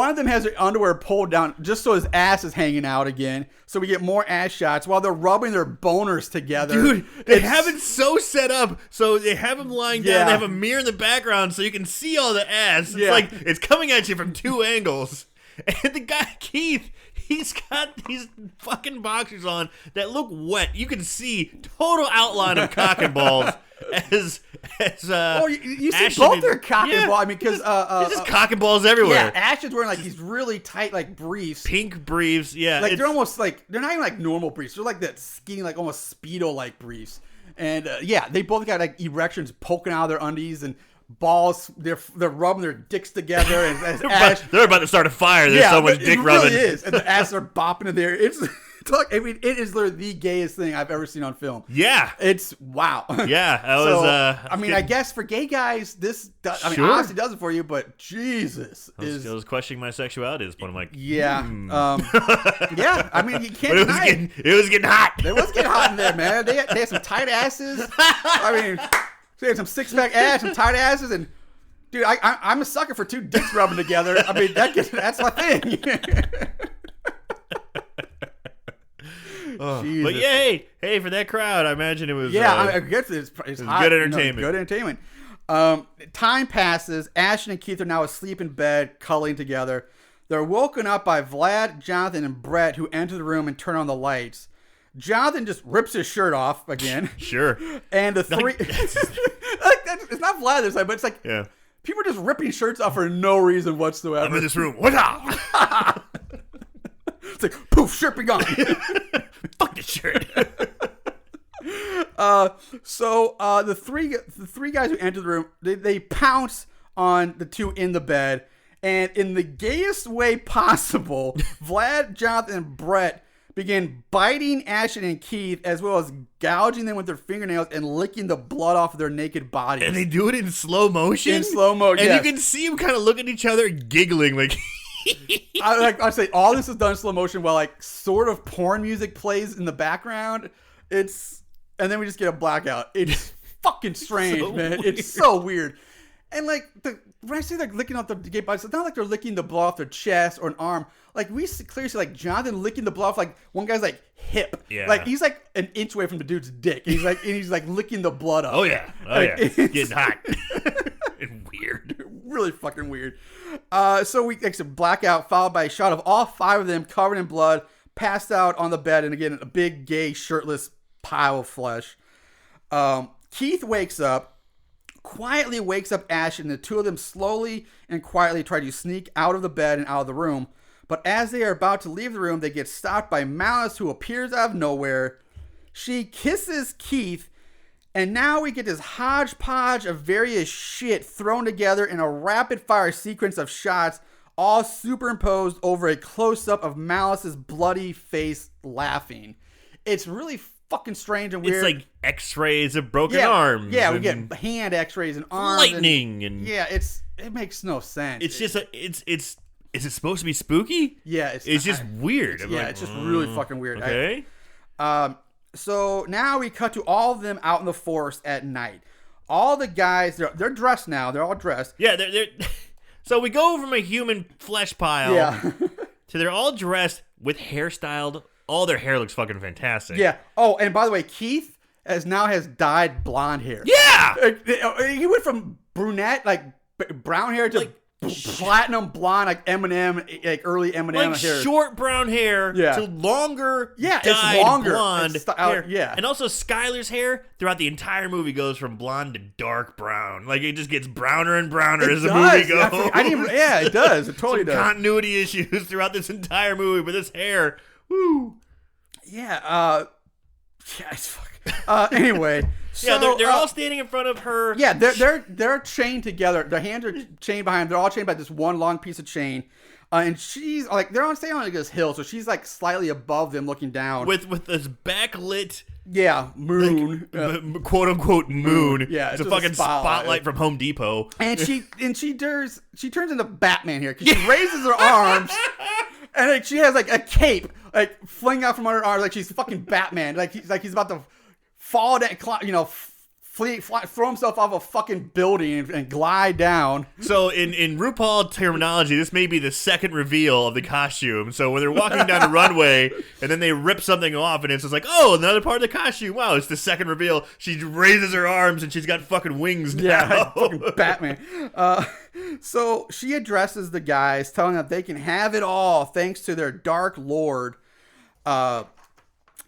of them has their underwear pulled down just so his ass is hanging out again. So we get more ass shots while they're rubbing their boners together. Dude, they have it so set up. So they have him lying down. They have a mirror in the background so you can see all the ass. It's like it's coming at you from two angles. And the guy, Keith, he's got these fucking boxers on that look wet. You can see total outline of cock and balls as you see both their cock and balls. I mean, because there's just cock and balls everywhere. Yeah, Ashton's wearing like these really tight like briefs, pink briefs. Yeah, like they're almost like they're not even like normal briefs. They're like that skinny, like almost Speedo like briefs. And they both got like erections poking out of their undies and balls. They're rubbing their dicks together. And they're about to start a fire. There's so much dick rubbing. It really is, and the ass are bopping in there. It is literally the gayest thing I've ever seen on film. Yeah. It's wow. Yeah. I I guess for gay guys, honestly does it for you, but Jesus. I was questioning my sexuality at this point. I'm like, yeah. Yeah. I mean, you can't deny it. It was getting hot. It was getting hot in there, man. They had some tight asses. I mean, they had some six-pack ass, some tight asses, and dude, I'm a sucker for two dicks rubbing together. I mean, that's my thing. But yeah, hey, for that crowd, I imagine it was. Yeah, I guess it's hot, good entertainment. Good entertainment. Time passes. Ashton and Keith are now asleep in bed, cuddling together. They're woken up by Vlad, Jonathan, and Brett, who enter the room and turn on the lights. Jonathan just rips his shirt off again. Sure. And the three. It's not Vlad this time, but it's like people are just ripping shirts off for no reason whatsoever. I'm in this room. What up? It's like, poof, shirt be gone. Fuck the shirt. So the three guys who enter the room, they pounce on the two in the bed, and in the gayest way possible, Vlad, Jonathan, and Brett begin biting Ashton and Keith, as well as gouging them with their fingernails and licking the blood off of their naked bodies. And they do it in slow motion? In slow motion, and you can see them kind of look at each other giggling like... I'd say all this is done in slow motion while like sort of porn music plays in the background. And then we just get a blackout. It's fucking strange, man. Weird. It's so weird. And like when I say like licking off the gay bodies, it's not like they're licking the blood off their chest or an arm. Like we clearly see like Jonathan licking the blood off like one guy's like hip. Yeah. Like he's like an inch away from the dude's dick. He's like licking the blood off. Oh yeah. It's getting hot. And weird. Really fucking weird. So we get a blackout followed by a shot of all five of them covered in blood, passed out on the bed, and again a big gay shirtless pile of flesh. Keith quietly wakes up Ashton, and the two of them slowly and quietly try to sneak out of the bed and out of the room. But as they are about to leave the room, they get stopped by Malice, who appears out of nowhere. She kisses Keith, and now we get this hodgepodge of various shit thrown together in a rapid-fire sequence of shots, all superimposed over a close-up of Malice's bloody face laughing. It's really fucking strange and weird. It's like X-rays of broken arms. Yeah, we get hand X-rays and arms. Lightning and yeah, it makes no sense. It's just it's Is it supposed to be spooky? Yeah, it's just weird. It's just really fucking weird. Okay. So now we cut to all of them out in the forest at night. All the guys, they're dressed now. They're all dressed. Yeah, they're so we go from a human flesh pile to they're all dressed with hairstyled. All their hair looks fucking fantastic. Yeah. Oh, and by the way, Keith has dyed blonde hair. Yeah. He went from brunette, like brown hair, to platinum blonde, like Eminem, like early Eminem like hair. Short brown hair to longer, dyed it's longer blonde hair. Yeah. And also Skylar's hair throughout the entire movie goes from blonde to dark brown. Like it just gets browner and browner as the movie goes. It does. It totally does. Continuity issues throughout this entire movie, but this hair, woo. Yeah. It's fuck. Anyway. Yeah, they're all standing in front of her. Yeah, they're chained together. Their hands are chained behind them. They're all chained by this one long piece of chain. And she's like, they're staying on like this hill, so she's like slightly above them, looking down with this backlit, moon, quote unquote moon. Yeah, it's a fucking spotlight from Home Depot. And she turns into Batman here because she raises her arms, and like she has like a cape like fling out from under her arms, like she's fucking Batman, like he's about to fall down, throw himself off a fucking building and glide down. So in RuPaul terminology, this may be the second reveal of the costume. So when they're walking down the runway and then they rip something off and it's just like, oh, another part of the costume. Wow, it's the second reveal. She raises her arms and she's got fucking wings now. Yeah, fucking Batman. So she addresses the guys, telling them that they can have it all thanks to their dark lord.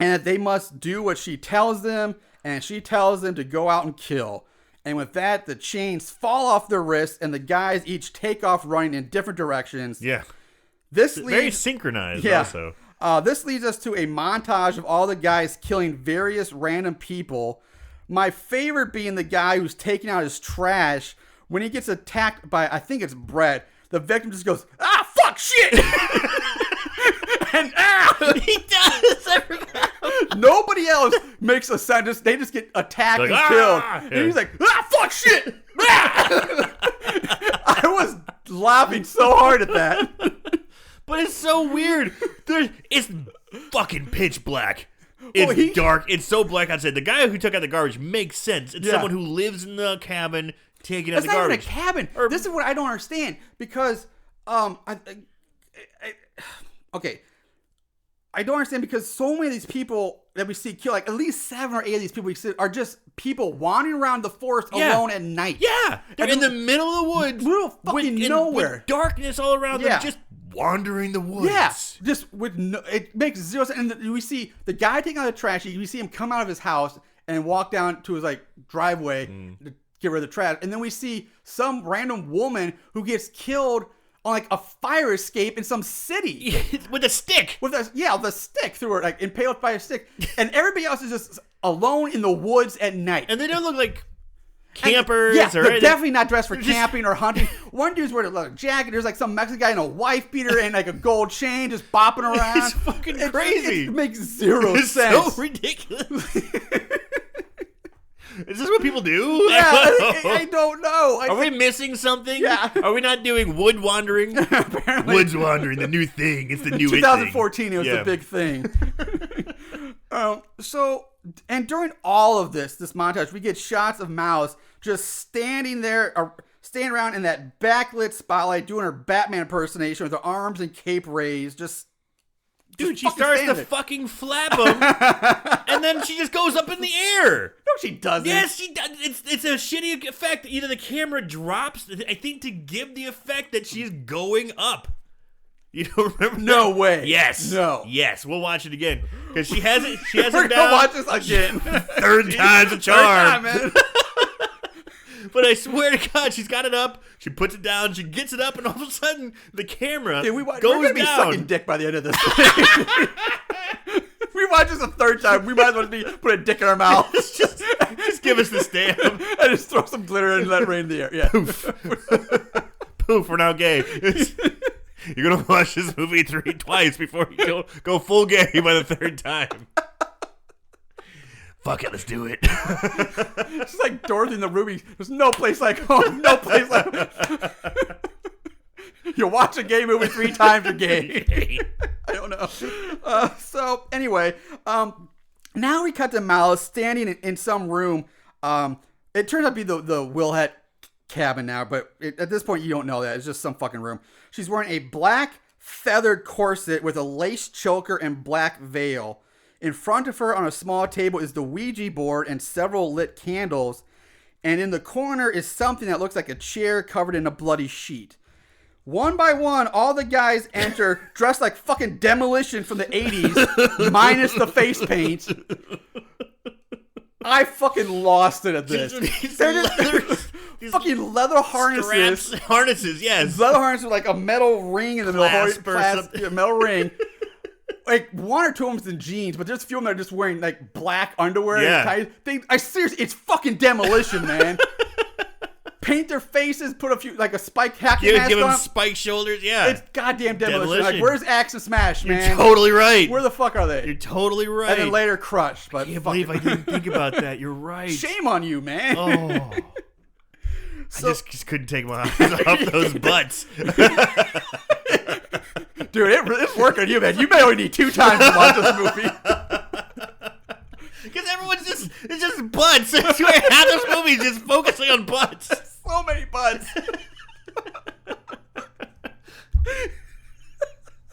And that they must do what she tells them. And she tells them to go out and kill. And with that, the chains fall off their wrists, and the guys each take off running in different directions. Yeah. This very synchronized also. This leads us to a montage of all the guys killing various random people. My favorite being the guy who's taking out his trash. When he gets attacked by, I think it's Brett, the victim just goes, ah, fuck, shit! And he does. I forgot. Nobody else makes a sound. They just get attacked and killed. And he's like, ah, fuck shit. I was laughing so hard at that. But it's so weird. It's fucking pitch black. It's dark. It's so black outside. The guy who took out the garbage makes sense. It's someone who lives in the cabin taking out the garbage. It's not even a cabin. This is what I don't understand. Because, I don't understand because so many of these people that we see kill, like at least 7 or 8 of these people we see are just people wandering around the forest alone at night. Yeah. They're in the middle of the woods. Middle of fucking nowhere. With darkness all around them, just wandering the woods. Yeah. Just with it makes zero sense. And we see the guy taking out the trash. We see him come out of his house and walk down to his like driveway to get rid of the trash. And then we see some random woman who gets killed on like a fire escape in some city with a stick. With a stick through her, like impaled by a stick, and everybody else is just alone in the woods at night. And they don't look like campers. They're definitely not dressed for camping or hunting. One dude's wearing a leather jacket. There's like some Mexican guy in a wife beater and like a gold chain, just bopping around. It's fucking crazy. It makes zero sense. It's so ridiculous. Is this what people do? Yeah, I don't know. Are we missing something? Yeah. Are we not doing wood wandering? Apparently. Woods wandering, the new thing. It's the new 2014, it was the big thing. And during all of this montage, we get shots of Mouse just standing around in that backlit spotlight doing her Batman impersonation with her arms and cape raised, Dude, she starts to fucking flap them, and then she just goes up in the air. No, she doesn't. Yes, she does. It's a shitty effect. Either the camera drops, I think, to give the effect that she's going up. You don't remember? No way. Yes. No. Yes. We'll watch it again because she has it. She has We're it down. gonna watch this again. Third time's a charm. Third time, man. But I swear to God, she's got it up. She puts it down. She gets it up, and all of a sudden, the camera goes we're gonna be down. Sucking dick by the end of this. We watch this a third time. We might as well put a dick in our mouth. just give us the stamp. And just throw some glitter and let it rain in the air. Yeah. Poof. Poof. We're now gay. You're gonna watch this movie twice before you go full gay by the third time. Fuck it, let's do it. It's like Dorothy and the Ruby. There's no place like home. No place like home. You watch a gay movie 3 times, you're gay. I don't know. So anyway, now we cut to Malice standing in some room. It turns out to be the Willette cabin now, but at this point you don't know that. It's just some fucking room. She's wearing a black feathered corset with a lace choker and black veil. In front of her on a small table is the Ouija board and several lit candles. And in the corner is something that looks like a chair covered in a bloody sheet. One by one, all the guys enter dressed like fucking Demolition from the 80s, minus the face paint. I fucking lost it at this. These fucking leather harnesses. Harnesses, yes. Leather harnesses with like a metal ring in the middle. A metal ring. Like one or two of them's in jeans, but there's a few of them that are just wearing like black underwear. Yeah. I seriously, it's fucking Demolition, man. Paint their faces, put a few like a spike hacking mask give them on. Spike shoulders, yeah. It's goddamn Demolition. Like, where's Axe and Smash, man? You're totally right. Where the fuck are they? You're totally right. And then later Crush. But I can't believe I didn't think about that. You're right. Shame on you, man. Oh. I just couldn't take my eyes off those butts. Dude, it's working on you, man. You may only need 2 times to watch this movie. Because it's just butts. I swear, half this movie is just focusing on butts. So many butts.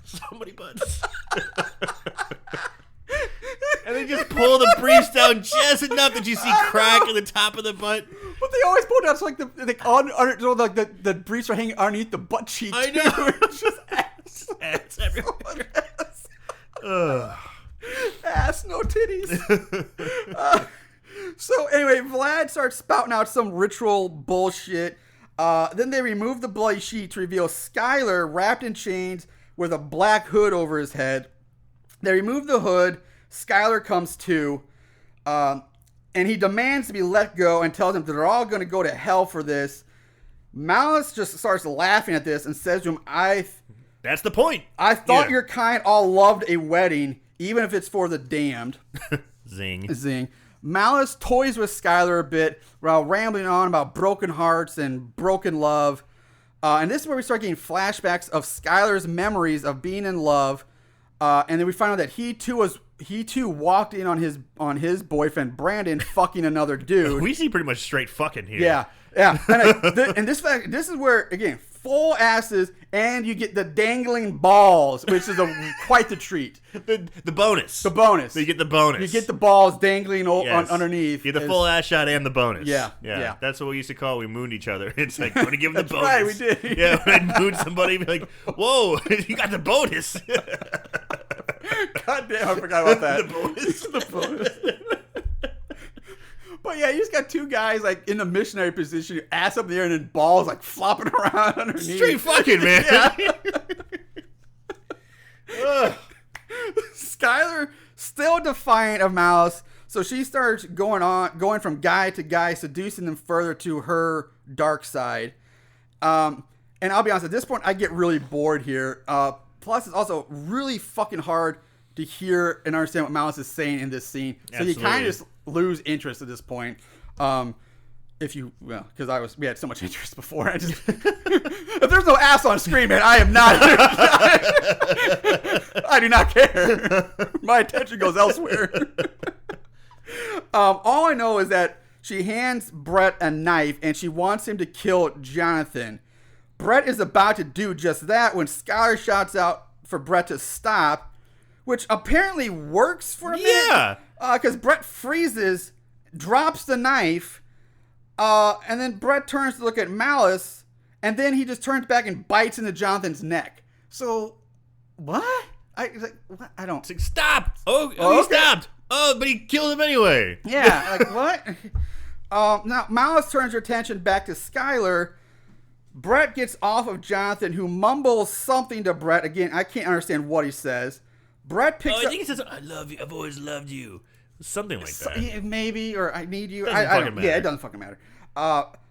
So many butts. And they just pull the briefs down just enough that you see crack in the top of the butt. But they always pull down so like the briefs are hanging underneath the butt cheek. I know. It's just ass everywhere. Ass, no titties. So anyway, Vlad starts spouting out some ritual bullshit. Then they remove the bloody sheet to reveal Skylar wrapped in chains with a black hood over his head. They remove the hood. Skylar comes to, and he demands to be let go and tells him that they're all going to go to hell for this. Malice just starts laughing at this and says to him, That's the point. I thought your kind all loved a wedding, even if it's for the damned. Zing. Malice toys with Skylar a bit while rambling on about broken hearts and broken love. And this is where we start getting flashbacks of Skylar's memories of being in love. And then we find out that he too walked in on his boyfriend Brandon fucking another dude. We see pretty much straight fucking here. Yeah. And this is where again full asses and you get the dangling balls, which is quite the treat. The bonus. The bonus. So you get the bonus. You get the balls dangling underneath. You get the full ass shot and the bonus. Yeah. That's what we used to call we mooned each other. It's like, want to give them the bonus. Right, we did. Yeah, when I'd moon somebody, be like, whoa, you got the bonus. God damn, I forgot about that. The bonus. The bonus. But yeah, you just got 2 guys like in the missionary position, ass up in the air, and then balls like flopping around underneath. Straight fucking, man. Skylar still defiant of Malice, so she starts going from guy to guy, seducing them further to her dark side. And I'll be honest, at this point, I get really bored here. Plus, it's also really fucking hard to hear and understand what Malice is saying in this scene. So Absolutely. you kind of just lose interest at this point. Because we had so much interest before. If there's no ass on screen, man, I am not. I do not care. My attention goes elsewhere. All I know is that she hands Brett a knife and she wants him to kill Jonathan. Brett is about to do just that when Skylar shouts out for Brett to stop, which apparently works for a minute. Yeah. Because Brett freezes, drops the knife, and then Brett turns to look at Malice, and then he just turns back and bites into Jonathan's neck. So, what? I don't. It's like, stop! Oh, he okay. stopped! Oh, but he killed him anyway. Yeah, like what? Now, Malice turns her attention back to Skylar. Brett gets off of Jonathan, who mumbles something to Brett. Again, I can't understand what he says. Brett picks up... I think he says, I love you. I've always loved you. Something like that. Yeah, maybe, or I need you. I don't matter. Yeah, it doesn't fucking matter.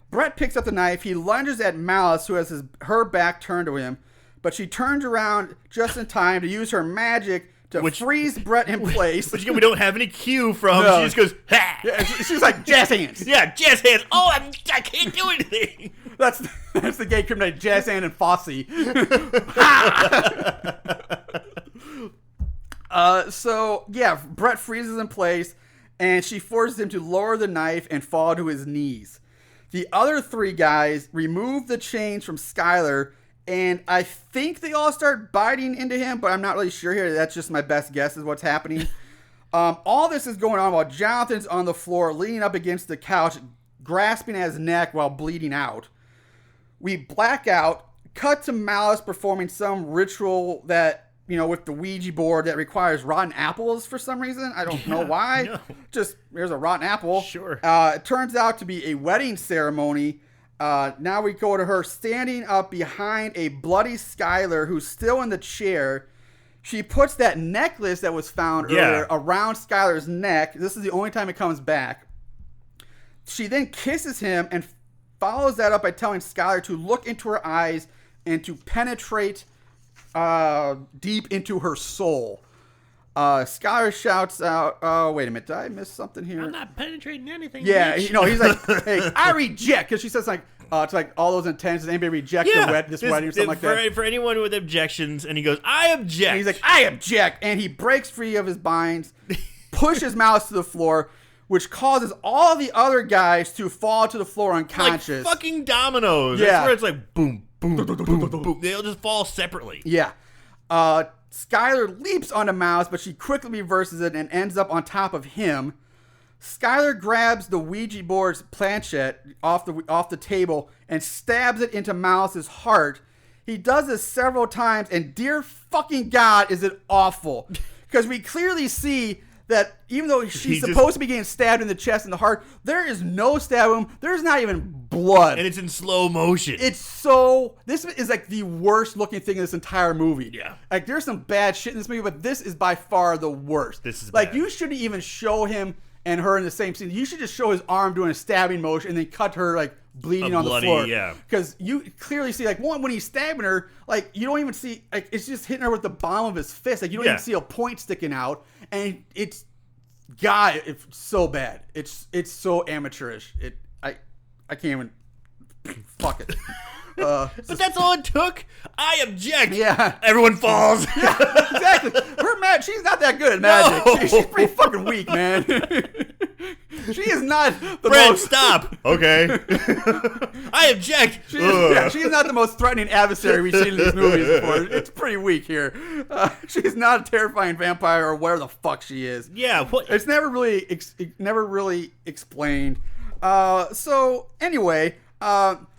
Brett picks up the knife. He lunges at Malice, who has her back turned to him. But she turns around just in time to use her magic to freeze Brett in place. Which again, we don't have any cue from. No. She just goes, ha! Yeah, she's like, jazz hands. Yeah, jazz hands. Oh, I can't do anything. That's the gay kryptonite, jazz hand and Fosse. So, yeah, Brett freezes in place, and she forces him to lower the knife and fall to his knees. The other three guys remove the chains from Skylar, and I think they all start biting into him, but I'm not really sure here. That's just my best guess is what's happening. All this is going on while Jonathan's on the floor, leaning up against the couch, grasping at his neck while bleeding out. We black out, cut to Malice performing some ritual that, with the Ouija board that requires rotten apples for some reason. I don't know why. No. Just, there's a rotten apple. Sure. It turns out to be a wedding ceremony. Now we go to her standing up behind a bloody Skylar who's still in the chair. She puts that necklace that was found earlier around Skylar's neck. This is the only time it comes back. She then kisses him and follows that up by telling Skylar to look into her eyes and to penetrate deep into her soul. Skylar shouts out, "Oh, wait a minute, did I miss something here?" I'm not penetrating anything. Yeah, bitch. he's like, "Hey, I reject," because she says it's like all those intents. Does anybody reject this wedding or something like that? For anyone with objections, and he goes, "I object." And he's like, "I object," and he breaks free of his binds, pushes Mouse to the floor, which causes all the other guys to fall to the floor unconscious. Like fucking dominoes. Yeah. That's where it's like boom, boom, boom, boom. They'll just fall separately. Yeah. Skylar leaps onto Mouse, but she quickly reverses it and ends up on top of him. Skylar grabs the Ouija board's planchette off the table and stabs it into Mouse's heart. He does this several times, and dear fucking God, is it awful. Because we clearly see that even though she's supposed to be getting stabbed in the chest and the heart, there is no stab wound. There's not even blood. And it's in slow motion. This is like the worst looking thing in this entire movie. Yeah. Like there's some bad shit in this movie, but this is by far the worst. This is like bad. You shouldn't even show him and her in the same scene. You should just show his arm doing a stabbing motion and then cut her like bleeding on the floor. Yeah. Because you clearly see like when he's stabbing her, like you don't even see like it's just hitting her with the palm of his fist. Like you don't even see a point sticking out, and it's so bad. It's so amateurish. I can't even fuck it. But that's all it took. I object. Yeah. Everyone falls. Yeah, exactly. She's not that good at magic. No. She's pretty fucking weak, man. She is not the Brent, most... stop. Okay. I object. She is not the most threatening adversary we've seen in these movies before. It's pretty weak here. She's not a terrifying vampire or where the fuck she is. Yeah. What? It's never really explained. So anyway,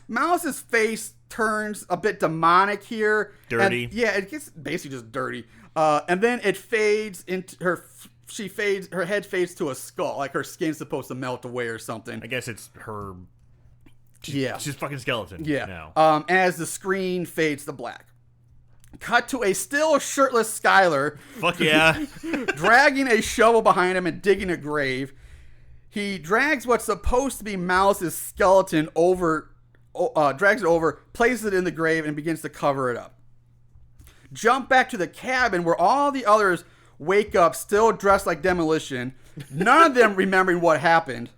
Mouse's face turns a bit demonic here. Dirty. And, yeah, it gets basically just dirty. And then it fades into her. Her head fades to a skull, like her skin's supposed to melt away or something. I guess it's her. Yeah. She's fucking skeleton. Yeah. Now. As the screen fades to black. Cut to a still shirtless Skylar. Fuck yeah. Dragging a shovel behind him and digging a grave. He drags what's supposed to be Mouse's skeleton over, drags it over, places it in the grave, and begins to cover it up. Jump back to the cabin where all the others wake up still dressed like Demolition. None of them remembering what happened.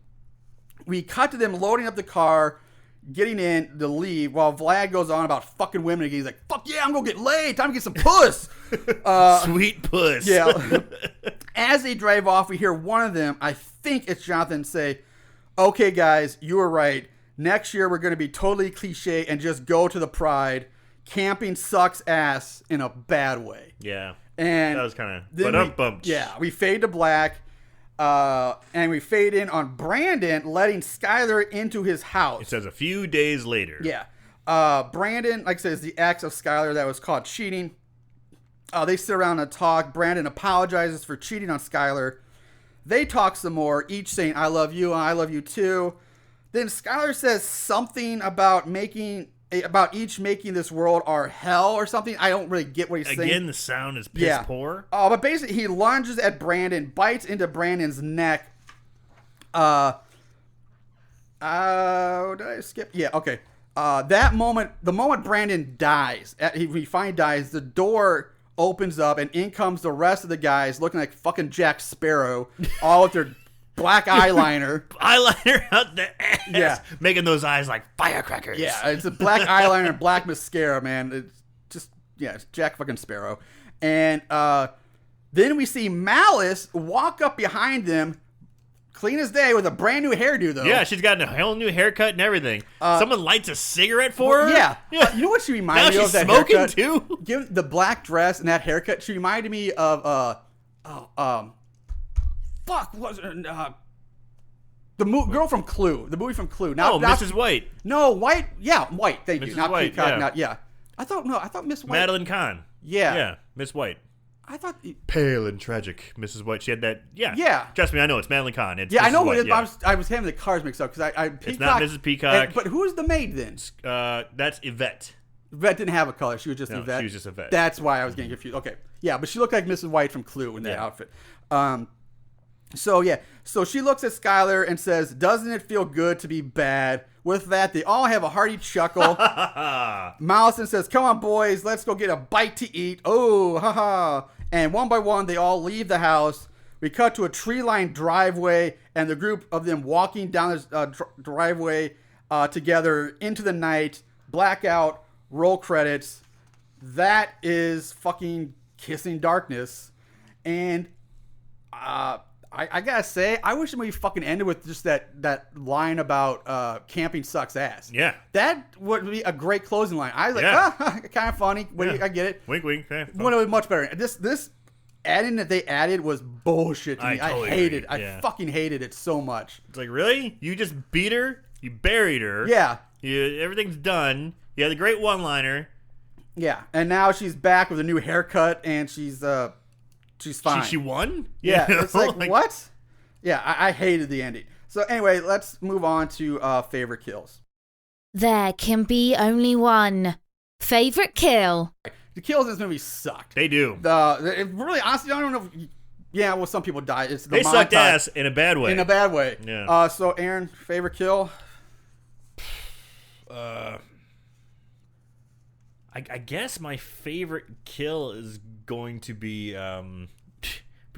We cut to them loading up the car, getting in to leave, while Vlad goes on about fucking women again. He's like, fuck yeah, I'm gonna get laid. Time to get some puss. Sweet puss. Yeah. As they drive off, we hear one of them, I think it's Jonathan, say, okay, guys, you were right. Next year, we're going to be totally cliche and just go to the Pride. Camping sucks ass in a bad way. Yeah. And that was kind of... Yeah, we fade to black, and we fade in on Brandon letting Skylar into his house. It says a few days later. Yeah. Brandon, like I said, is the ex of Skylar that was caught cheating. They sit around and talk. Brandon apologizes for cheating on Skylar. They talk some more, each saying, I love you, and I love you too. Then Skylar says something about each making this world our hell or something. I don't really get what he's saying. Again, the sound is piss poor. But basically, he lunges at Brandon, bites into Brandon's neck. Did I skip? Yeah, okay. The moment Brandon dies, he finally dies, the door opens up, and in comes the rest of the guys looking like fucking Jack Sparrow, all with their black eyeliner. Eyeliner out the ass. Yeah. Making those eyes like firecrackers. Yeah, it's a black eyeliner and black mascara, man. It's just, it's Jack fucking Sparrow. And then we see Malice walk up behind them, clean as day, with a brand new hairdo, though. Yeah, she's got a whole new haircut and everything. Someone lights a cigarette for her? Yeah. You know what she reminded me of? That smoking haircut? too? Give the black dress and that haircut. She reminded me of girl from Clue. The movie from Clue. Not Mrs. White. No, White. Yeah, White. Thank you. Mrs. Not White, Peacock. yeah. I thought Miss White. Madeline Kahn. Yeah. Yeah, Miss White. I thought. Pale and tragic, Mrs. White. She had that. Yeah. Yeah. Trust me, I know it's Madeline Kahn. It's Yeah, Mrs. I know White, who it is. yeah. But I was having the cars mixed up because I Peacock, It's not Mrs. Peacock. But who's the maid then? That's Yvette. Yvette didn't have a color. She was just No, Yvette. she was just Yvette. That's why I was getting confused. Okay. Yeah, but she looked like Mrs. White from Clue in that outfit. So she looks at Skylar and says, "Doesn't it feel good to be bad?" With that, they all have a hearty chuckle. Mallison says, "Come on, boys, let's go get a bite to eat." Oh, haha. And one by one, they all leave the house. We cut to a tree-lined driveway, and the group of them walking down this driveway together into the night. Blackout, roll credits. That is fucking Kissing Darkness. And I gotta say, I wish the movie fucking ended with just that line about camping sucks ass. Yeah. That would be a great closing line. I was like, kind of funny. I get it. Wink, wink. Yeah, But it was much better. This adding that they added was bullshit to me. I totally hated it. agree. I fucking hated it so much. It's like, really? You just beat her? You buried her? Yeah. Everything's done. You had a great one-liner. Yeah. And now she's back with a new haircut, and she's fine. She won? Yeah, You know? it's like, what? Yeah, I hated the ending. So anyway, let's move on to favorite kills. There can be only one. Favorite kill. The kills in this movie sucked. They do. It really, honestly, I don't know if, some people died. It's the They sucked montage. ass in a bad way. In a bad way. Yeah. So Aaron, favorite kill? I guess my favorite kill is going to be it's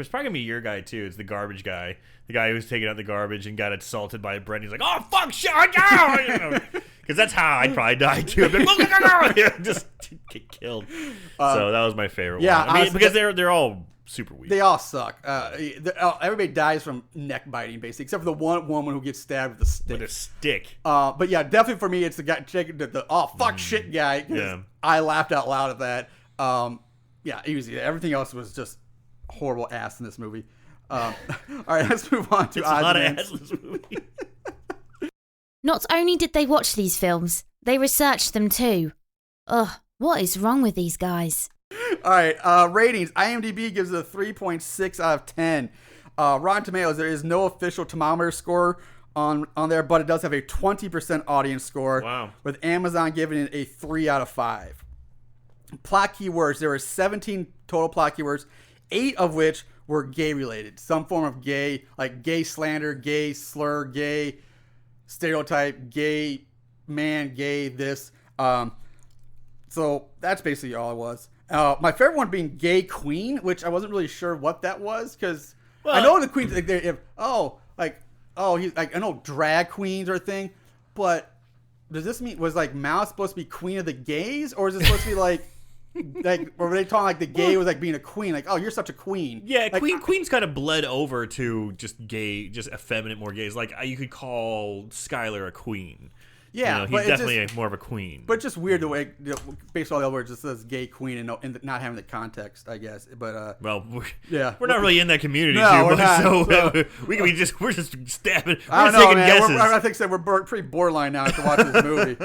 probably gonna be your guy too. It's the garbage guy, the guy who's taking out the garbage and got assaulted by Brent. He's like, "Oh fuck, shit, because that's how I'd probably die too. I'd be like, just get killed. So that was my favorite. Yeah, one. I mean, honestly, because they're all super weak. They all suck. Everybody dies from neck biting, basically, except for the one woman who gets stabbed with a stick. With a stick. But yeah, definitely for me, it's the guy taking the oh fuck shit guy. Yeah. I laughed out loud at that. Yeah, easy. Everything else was just horrible ass in this movie. All right, let's move on to It's a lot of Ends ass in this movie. Not only did they watch these films, they researched them too. Ugh, what is wrong with these guys? All right, ratings. IMDb gives it a 3.6 out of 10. Rotten Tomatoes, there is no official thermometer score on there, but it does have a 20% audience score. Wow. With Amazon giving it a 3 out of 5. Plot keywords, there were 17 total plot keywords, 8 of which were gay related. Some form of gay, like gay slander, gay slur, gay stereotype, gay man, gay this. So that's basically all it was. My favorite one being Gay Queen, which I wasn't really sure what that was, because I know the queens, like, he's like, I know drag queens are a thing, but does this mean, was like Mal supposed to be queen of the gays, or is it supposed to be like or were they talking like the gay was like being a queen, like, oh, you're such a queen? Yeah, like, Queen's kind of bled over to just gay, just effeminate, more gays. Like, you could call Skylar a queen. Yeah, he's definitely more of a queen. But it's just weird the way, based on all the other words, it says gay queen and not having the context, I guess. But we're not really in that community No, too we're much, not, so we're just stabbing. I We're don't know, taking man. guesses. I think we're pretty borderline now after watching this movie.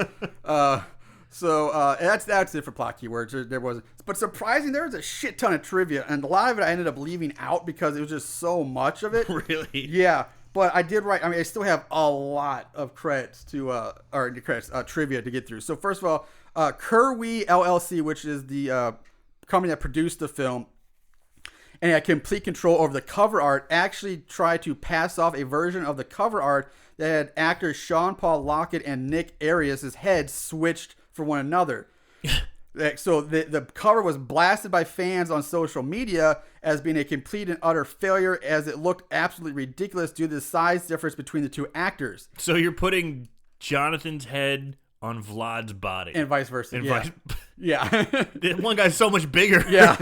So that's it for plot keywords. There was, but surprising, there was a shit ton of trivia, and a lot of it I ended up leaving out because it was just so much of it. Really? Yeah. But I did write. I mean, I still have a lot of credits trivia to get through. So first of all, Kerwee LLC, which is the company that produced the film and had complete control over the cover art, actually tried to pass off a version of the cover art that had actors Sean Paul Lockett and Nick Arias' heads switched for one another. So the cover was blasted by fans on social media as being a complete and utter failure, as it looked absolutely ridiculous due to the size difference between the two actors. So you're putting Jonathan's head on Vlad's body. And vice versa. And yeah. One guy's so much bigger. Yeah.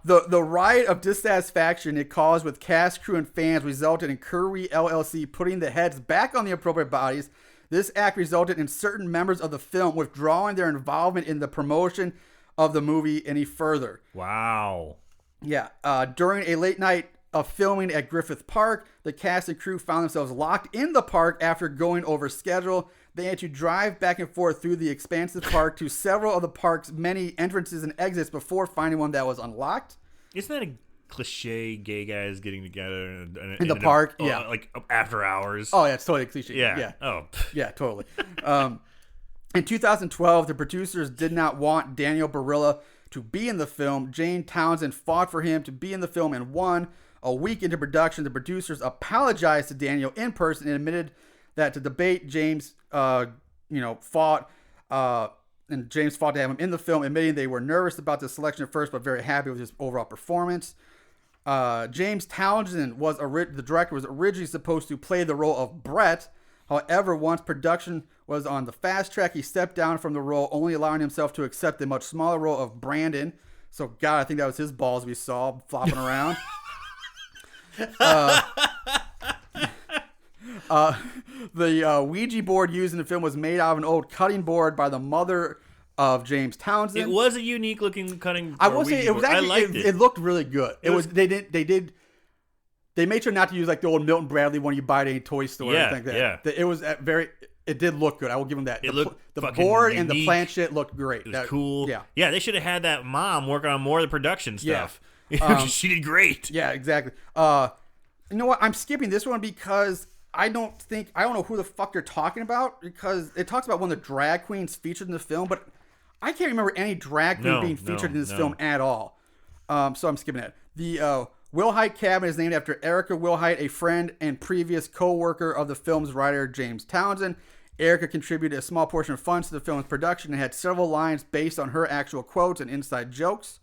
The riot of dissatisfaction it caused with cast, crew, and fans resulted in Curry LLC putting the heads back on the appropriate bodies. This act resulted in certain members of the film withdrawing their involvement in the promotion of the movie any further. Wow. Yeah. During a late night of filming at Griffith Park, the cast and crew found themselves locked in the park after going over schedule. They had to drive back and forth through the expansive park to several of the park's many entrances and exits before finding one that was unlocked. Isn't that a cliche, gay guys getting together in the park? Yeah. Like after hours. Oh, yeah, it's totally cliche. Yeah. Yeah. Oh. Yeah, totally. In 2012, the producers did not want Daniel Barilla to be in the film. Jane Townsend fought for him to be in the film and won. A week into production, the producers apologized to Daniel in person and admitted that to debate James, fought, and James fought to have him in the film, admitting they were nervous about the selection at first, but very happy with his overall performance. James Townsend the director was originally supposed to play the role of Brett. However, once production was on the fast track, he stepped down from the role, only allowing himself to accept the much smaller role of Brandon. So, God, I think that was his balls we saw flopping around. The Ouija board used in the film was made out of an old cutting board by the mother of James Townsend. It was a unique looking cutting board. I will say it was actually, I liked it. It looked really good. They made sure not to use like the old Milton Bradley one you buy at any toy store. Yeah, or anything like yeah. that. It was it did look good. I will give them that. It looked the fucking board unique. and the planchette looked great. It was cool. Yeah. Yeah, they should have had that mom working on more of the production stuff. She did great. Yeah, exactly. You know what? I'm skipping this one because I don't know who the fuck they're talking about, because it talks about one of the drag queens featured in the film, but I can't remember any drag queen being featured in this film at all. So I'm skipping that. The Wilhite cabin is named after Erica Wilhite, a friend and previous co-worker of the film's writer James Townsend. Erica contributed a small portion of funds to the film's production and had several lines based on her actual quotes and inside jokes.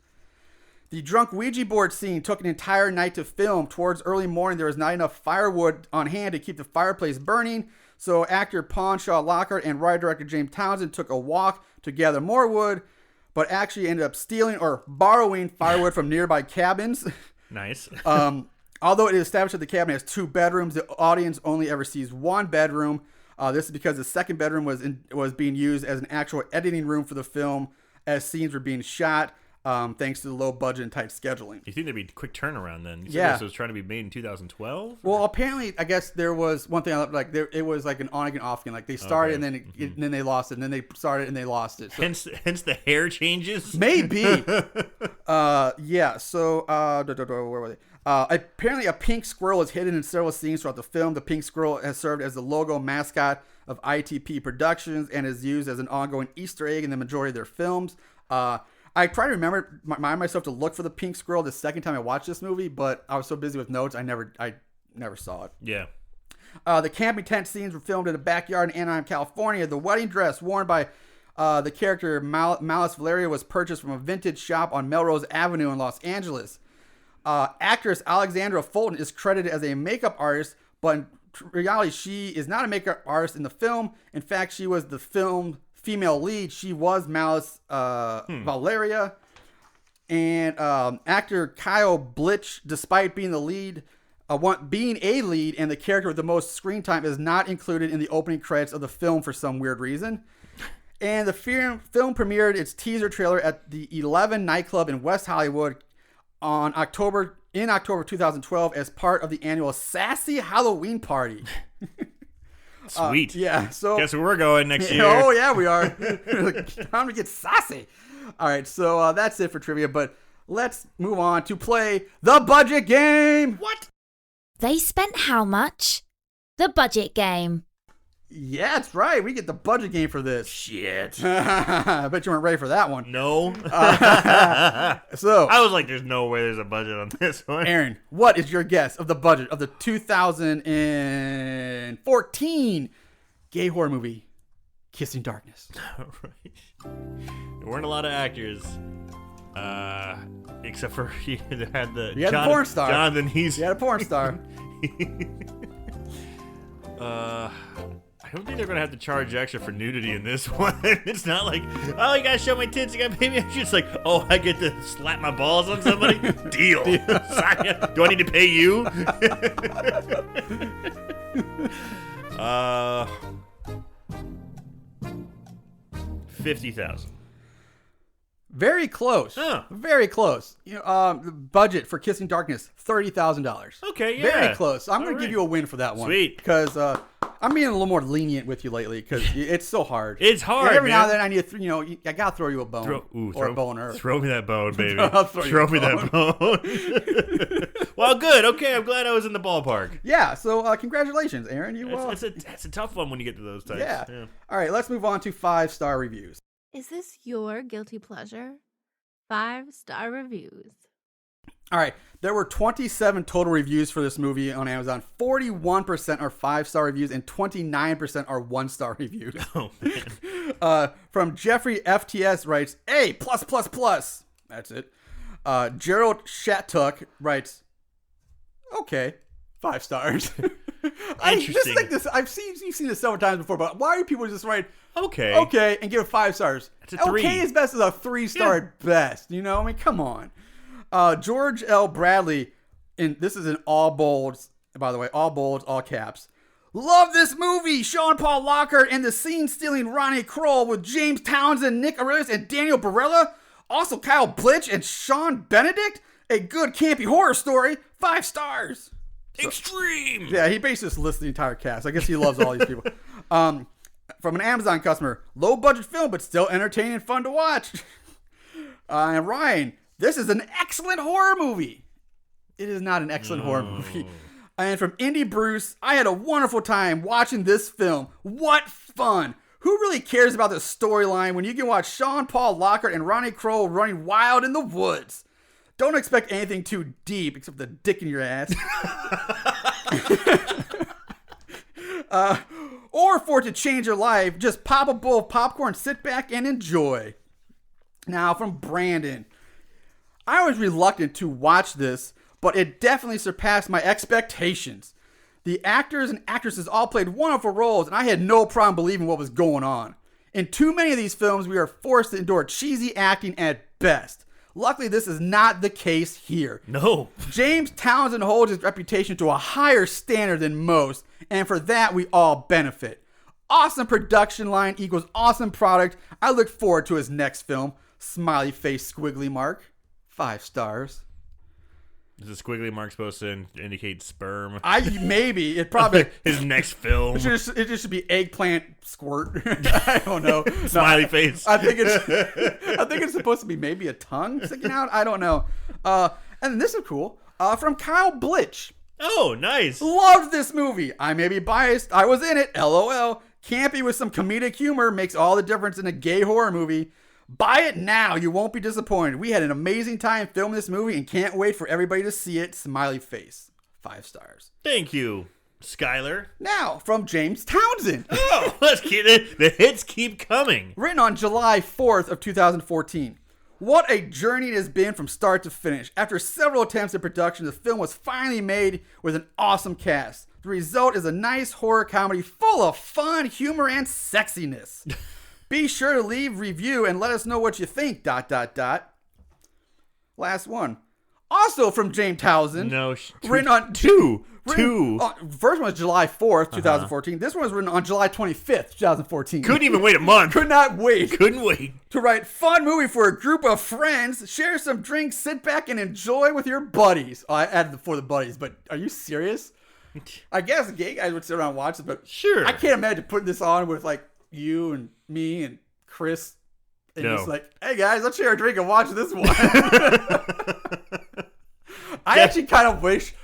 The drunk Ouija board scene took an entire night to film. Towards early morning, there was not enough firewood on hand to keep the fireplace burning, so actor Pawn Shaw Lockhart and writer-director James Townsend took a walk to gather more wood, but actually ended up stealing or borrowing firewood from nearby cabins. Nice. Although it is established that the cabin has 2 bedrooms, the audience only ever sees 1 bedroom. This is because the second bedroom was being used as an actual editing room for the film as scenes were being shot. Thanks to the low budget and tight scheduling. You think there'd be a quick turnaround then? You said this was trying to be made in 2012? Well, apparently, I guess there was one thing it was like an on again, off again. Like they started and then and then they lost it, and then they started and they lost it. So, hence the hair changes. Maybe. Yeah. So where were they? Apparently, a pink squirrel is hidden in several scenes throughout the film. The pink squirrel has served as the logo mascot of ITP Productions and is used as an ongoing Easter egg in the majority of their films. I try to remind myself to look for the pink squirrel the second time I watched this movie, but I was so busy with notes, I never saw it. Yeah. The camping tent scenes were filmed in a backyard in Anaheim, California. The wedding dress worn by the character Malice Valeria was purchased from a vintage shop on Melrose Avenue in Los Angeles. Actress Alexandra Fulton is credited as a makeup artist, but in reality, she is not a makeup artist in the film. In fact, she was the film female lead. She was Malice Valeria. And actor Kyle Blitch, despite being the lead, being a lead and the character with the most screen time, is not included in the opening credits of the film for some weird reason. And the film premiered its teaser trailer at the 11 nightclub in West Hollywood in October 2012 as part of the annual Sassy Halloween Party. Sweet. Yeah. So guess where we're going next year. Oh yeah, we are. Time to get sassy. All right. So that's it for trivia. But let's move on to play the budget game. What? They spent how much? The budget game. Yeah, that's right. We get the budget game for this. Shit. I bet you weren't ready for that one. No. So I was like, there's no way there's a budget on this one. Aaron, what is your guess of the budget of the 2014 gay horror movie, Kissing Darkness. Right. There weren't a lot of actors. Except for they had the You had the porn star. Jonathan, he's... You had a porn star. I don't think they're gonna have to charge extra for nudity in this one. It's not like, oh, you gotta show my tits. You got maybe. It's just like, oh, I get to slap my balls on somebody. Deal. Do I need to pay you? $50,000. Very close. Huh. Very close. The budget for Kissing Darkness, $30,000. Okay, yeah. Very close. I'm going All to give right. you a win for that one. Sweet. Because I'm being a little more lenient with you lately because it's so hard. It's hard, Every now man. and then I need to, I got to throw you a bone. Or a boner. Throw me that bone, baby. I'll throw you throw a me that bone. Well, good. Okay, I'm glad I was in the ballpark. Yeah, so congratulations, Aaron. That's a tough one when you get to those types. Yeah. All right, let's move on to 5-star reviews. Is this your guilty pleasure? 5-star reviews. All right, there were 27 total reviews for this movie on Amazon. 41% are 5-star reviews and 29% are 1-star reviews. Oh, man. From Jeffrey FTS writes, A+++. That's it. Gerald Shattuck writes, okay, 5 stars. Interesting. This. You've seen this several times before, but why are people just write okay and give it 5 stars? It's a 3. Okay is best is a 3-star at best. You know, I mean, come on. George L. Bradley, this is in all bolds, by the way, all bolds, all caps. Love this movie. Sean Paul Lockhart and the scene-stealing Ronnie Kroll with James Townsend, Nick Aurelius, and Daniel Barella. Also Kyle Blitch and Sean Benedict. A good campy horror story. 5 stars. Extreme. Yeah, he basically just lists the entire cast. I guess he loves all these people. From an Amazon customer, low budget film, but still entertaining and fun to watch. And Ryan, this is an excellent horror movie. It is not an excellent horror movie. And from Indie Bruce, I had a wonderful time watching this film. What fun. Who really cares about the storyline when you can watch Sean Paul Lockhart and Ronnie Kroll running wild in the woods? Don't expect anything too deep except the dick in your ass. Or for it to change your life, just pop a bowl of popcorn, sit back, and enjoy. Now, from Brandon. I was reluctant to watch this, but it definitely surpassed my expectations. The actors and actresses all played wonderful roles, and I had no problem believing what was going on. In too many of these films, we are forced to endure cheesy acting at best. Luckily, this is not the case here. No. James Townsend holds his reputation to a higher standard than most, and for that, we all benefit. Awesome production line equals awesome product. I look forward to his next film. Smiley face squiggly mark. 5 stars. Is the squiggly mark supposed to indicate sperm? Maybe. It probably... His next film. It just should be eggplant squirt. I don't know. Smiley face. I think it's supposed to be maybe a tongue sticking out. I don't know. And this is cool. From Kyle Blitch. Oh, nice. Loved this movie. I may be biased. I was in it. LOL. Campy with some comedic humor makes all the difference in a gay horror movie. Buy it now. You won't be disappointed. We had an amazing time filming this movie and can't wait for everybody to see it. Smiley face. 5 stars. Thank you, Skylar. Now, from James Townsend. Oh, let's keep it. The hits keep coming. Written on July 4th of 2014. What a journey it has been from start to finish. After several attempts at production, the film was finally made with an awesome cast. The result is a nice horror comedy full of fun, humor, and sexiness. Be sure to leave review and let us know what you think. ... Last one. Also from James Townsend. No. Written on Two. First one was July 4th, 2014. This one was written on July 25th, 2014. Couldn't even wait a month. Could not wait. Couldn't wait. To write fun movie for a group of friends, share some drinks, sit back and enjoy with your buddies. Oh, I added for the buddies, but are you serious? I guess gay guys would sit around and watch it, but sure. I can't imagine putting this on with like you and me and Chris and just like, hey guys, let's share a drink and watch this one. I actually kind of wish.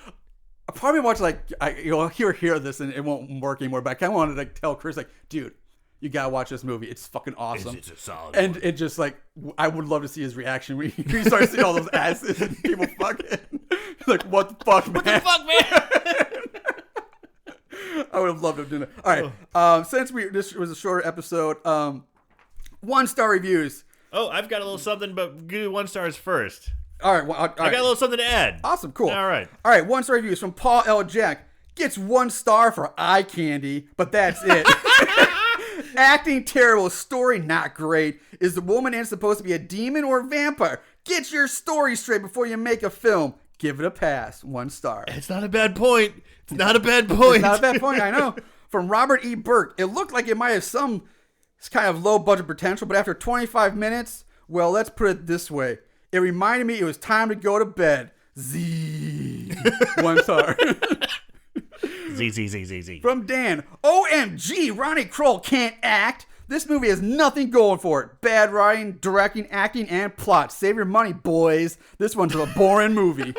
I probably watch you'll hear this and it won't work anymore. But I kind of wanted to tell Chris dude, you gotta watch this movie. It's fucking awesome. It's a solid and one. it just I would love to see his reaction when he starts seeing all those asses and people fucking. Like, what the fuck, man? What the fuck, man? I would have loved to do that. All right. Since this was a shorter episode, 1-star reviews. Oh, I've got a little something, but do 1 stars first. All right. Well, all right. I got a little something to add. Awesome. Cool. All right. 1-star reviews from Paul L. Jack. Gets 1 star for eye candy, but that's it. Acting terrible. Story not great. Is the woman in supposed to be a demon or a vampire? Get your story straight before you make a film. Give it a pass. 1 star. It's not a bad point. It's not a bad point. It's not a bad point, I know. From Robert E. Burke. It looked like it might have some kind of low budget potential, but after 25 minutes, well, let's put it this way. It reminded me it was time to go to bed. Z. 1 star. Z. From Dan. OMG, Ronnie Kroll can't act. This movie has nothing going for it. Bad writing, directing, acting, and plot. Save your money, boys. This one's a boring movie.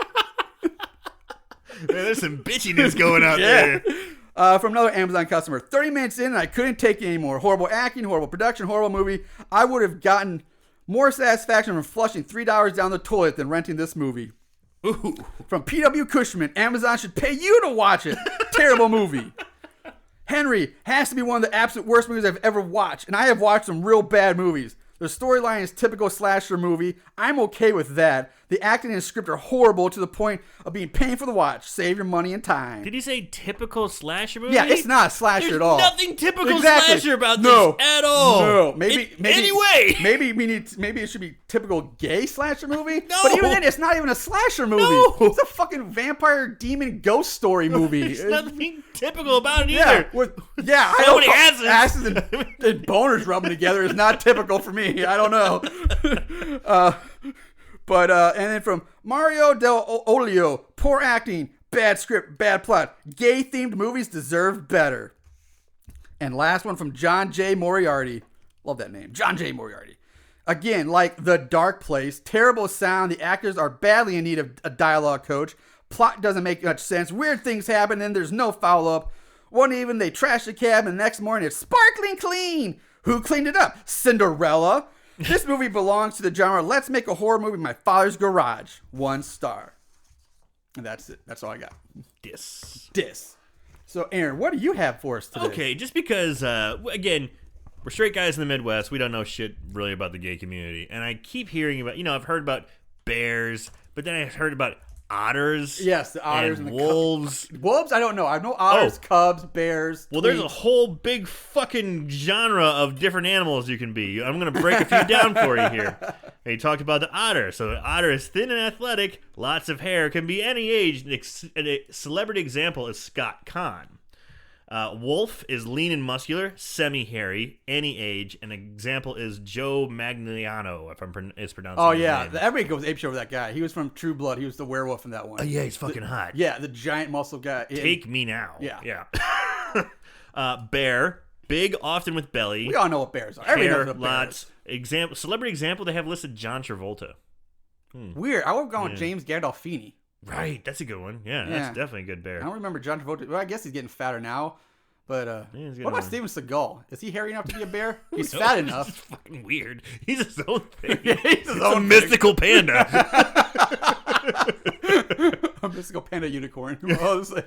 Man, there's some bitchiness going out there. From another Amazon customer. 30 minutes in and I couldn't take it anymore. Horrible acting, horrible production, horrible movie. I would have gotten more satisfaction from flushing $3 down the toilet than renting this movie. Ooh. From PW Cushman. Amazon should pay you to watch it. Terrible movie. Henry has to be one of the absolute worst movies I've ever watched, and I have watched some real bad movies. The storyline is typical slasher movie. I'm okay with that. The acting and script are horrible to the point of being painful to watch. Save your money and time. Did you say typical slasher movie? Yeah, it's not a slasher There's at all. Nothing typical Exactly. slasher about No. this at all. No, maybe anyway. Maybe it should be typical gay slasher movie. No. But even then, it's not even a slasher movie. No. It's a fucking vampire demon ghost story movie. There's nothing typical about it Yeah, either. I So many don't asses. and boners rubbing together is not typical for me. I don't know. And then from Mario Del Olio, poor acting, bad script, bad plot. Gay themed movies deserve better. And last one from John J. Moriarty. Love that name. John J. Moriarty. Again, like The Dark Place, terrible sound. The actors are badly in need of a dialogue coach. Plot doesn't make much sense. Weird things happen and there's no follow-up. One evening they trash the cab and the next morning it's sparkling clean. Who cleaned it up? Cinderella. This movie belongs to the genre, let's make a horror movie in my father's garage. 1 star. And that's it. That's all I got. Dis. So, Aaron, what do you have for us today? Okay, just because, again, we're straight guys in the Midwest. We don't know shit really about the gay community. And I keep hearing about, I've heard about bears, but then I heard about otters. Yes, the otters and the wolves. Wolves? I don't know. I know otters, cubs, bears. Well, there's a whole big fucking genre of different animals you can be. I'm going to break a few down for you here. And you talked about the otter. So the otter is thin and athletic, lots of hair, can be any age. A celebrity example is Scott Conn. Wolf is lean and muscular, semi-hairy, any age. An example is Joe Magliano, if I'm pronouncing his name. Everybody goes apeshit over that guy. He was from True Blood. He was the werewolf in that one. Oh, yeah, he's fucking hot. Yeah, the giant muscle guy. Take me now. Yeah. Bear, big, often with belly. We all know what bears are. Everybody Hair, knows what bears lots. Celebrity example, they have listed John Travolta. Weird. I would go with James Gandolfini. Right, that's a good one. Yeah, that's definitely a good bear. I don't remember John Travolta. Well, I guess he's getting fatter now. But what about Steven Seagal? Is he hairy enough to be a bear? He's fat enough. It's fucking weird. He's his own thing. He's his own mystical panda. A mystical panda unicorn.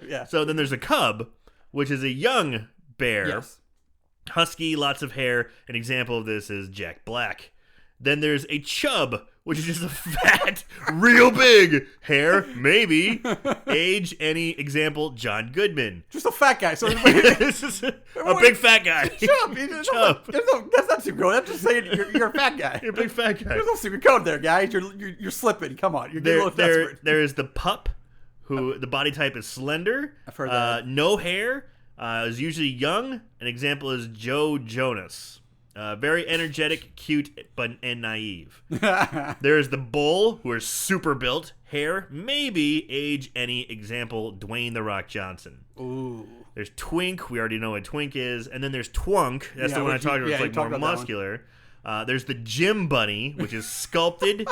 Yeah. So then there's a cub, which is a young bear. Yes. Husky, lots of hair. An example of this is Jack Black. Then there's a chub, which is just a fat, real big hair, maybe. Age, any example, John Goodman. Just a fat guy. So This is a big fat guy. Chub. Chub. That's not too gross. That's just saying you're a fat guy. You're a big fat guy. There's no secret code there, guys. You're slipping. Come on. You're getting a little desperate. There's the pup, who the body type is slender. I've heard that. No hair. Is usually young. An example is Joe Jonas. Very energetic, cute, and naive. There's the bull, who are super built. Hair, maybe. Age, any. Example, Dwayne The Rock Johnson. Ooh. There's Twink. We already know what Twink is. And then there's Twunk. That's the one I talked about. It's like more muscular. There's the Gym Bunny, which is sculpted,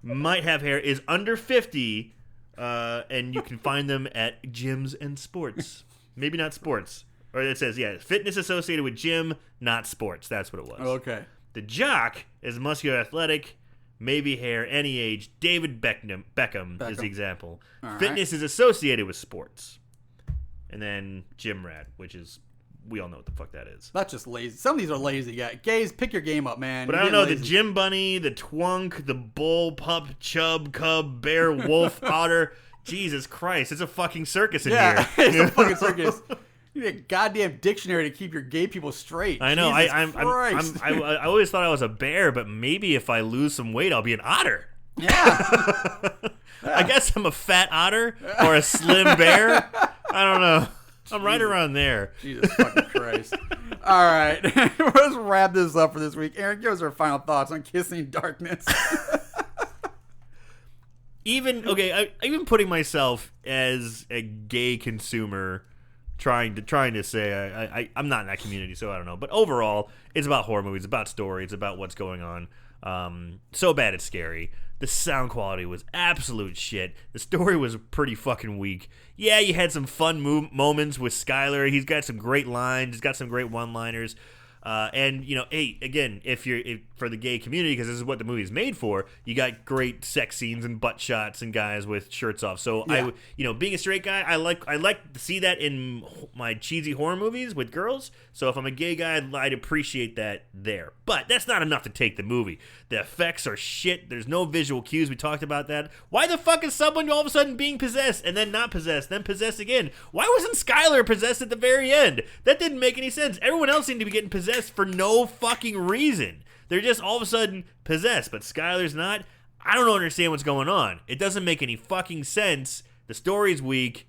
might have hair, is under 50, and you can find them at gyms and sports. Maybe not sports. Or it says, fitness associated with gym, not sports. That's what it was. Okay. The jock is muscular, athletic, maybe hair, any age. David Beckham is the example. All Fitness is associated with sports. and then Gym Rat, which is we all know what the fuck that is. That's just lazy. Some of these are lazy. Yeah, gays, pick your game up, man. But I don't know, the Gym Bunny, the Twunk, the Bull, Pup, Chub, Cub, Bear, Wolf, Otter. Jesus Christ, it's a fucking circus in here. It's a fucking circus. You need a goddamn dictionary to keep your gay people straight. I know. Jesus I always thought I was a bear, but maybe if I lose some weight, I'll be an otter. Yeah. I guess I'm a fat otter or a slim bear. I don't know. I'm right around there. Jesus fucking Christ. All right. Let's wrap this up for this week. Aaron, give us our final thoughts on Kissing Darkness. Even putting myself as a gay consumer, trying to say I'm not in that community, so I don't know. But overall, it's about horror movies, it's about story, it's about what's going on. So bad it's scary. The sound quality was absolute shit. The story was pretty fucking weak. Yeah, you had some fun moments with Skyler. He's got some great lines. He's got some great one-liners. And, you know, hey, again, if for the gay community, because this is what the movie is made for, you got great sex scenes and butt shots and guys with shirts off. So, yeah. Being a straight guy, I like to see that in my cheesy horror movies with girls. So if I'm a gay guy, I'd appreciate that there. But that's not enough to take the movie. The effects are shit. There's no visual cues. We talked about that. Why the fuck is someone all of a sudden being possessed and then not possessed, then possessed again? Why wasn't Skyler possessed at the very end? That didn't make any sense. Everyone else seemed to be getting possessed for no fucking reason. They're just all of a sudden possessed, but Skyler's not. I don't understand what's going on. It doesn't make any fucking sense. The story's weak.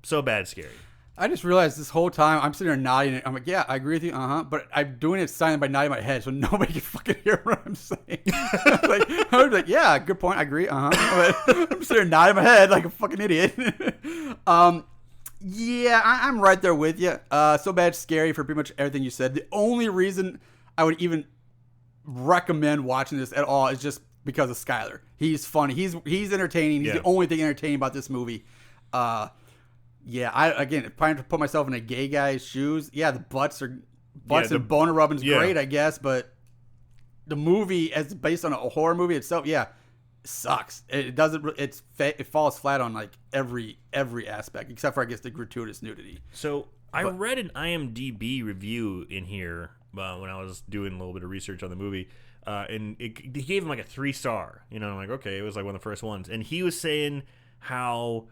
So bad, scary. I just realized this whole time I'm sitting there nodding. I'm like, yeah, I agree with you, but I'm doing it silent by nodding my head, so nobody can fucking hear what I'm saying. I was like, yeah, good point, I agree, But I'm sitting there nodding my head like a fucking idiot. Yeah, I'm right there with you. So bad, scary for pretty much everything you said. The only reason I would even recommend watching this at all is just because of Skyler. He's funny. He's entertaining. He's the only thing entertaining about this movie. Yeah, if trying to put myself in a gay guy's shoes, yeah, the butts and boner rubbing's great, I guess, but the movie as based on a horror movie itself, yeah, sucks. It doesn't. It falls flat on like every aspect except for I guess the gratuitous nudity. So I read an IMDb review in here when I was doing a little bit of research on the movie, and he gave him like a 3-star. You know, I'm like, okay, it was like one of the first ones, and he was saying how.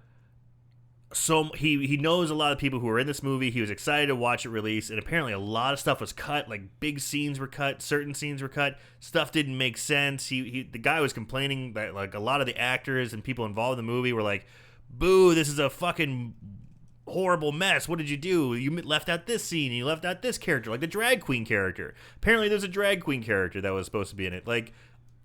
So he knows a lot of people who are in this movie. He was excited to watch it release, and apparently a lot of stuff was cut. Like big scenes were cut, certain scenes were cut. Stuff didn't make sense. The guy was complaining that like a lot of the actors and people involved in the movie were like, "Boo! This is a fucking horrible mess. What did you do? You left out this scene. And you left out this character, like the drag queen character. Apparently, there's a drag queen character that was supposed to be in it. Like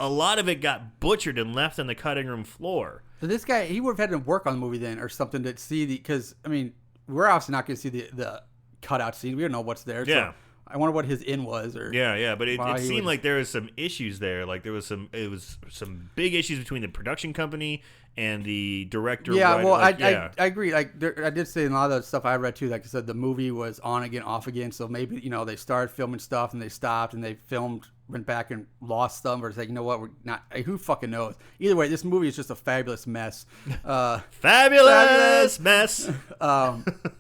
a lot of it got butchered and left on the cutting room floor." So this guy, he would have had to work on the movie then or something to see because, I mean, we're obviously not going to see the cutout scene. We don't know what's there. Yeah. So I wonder what his in was. Yeah, but it seemed like there was some issues there. Like there was some big issues between the production company and the director. Yeah, writer. well, I agree. Like I did say in a lot of the stuff I read too, like I said, the movie was on again, off again. So maybe, they started filming stuff and they stopped and they went back and lost stuff or say, you know what, we're not, who fucking knows. Either way, this movie is just a fabulous mess. Fabulous mess.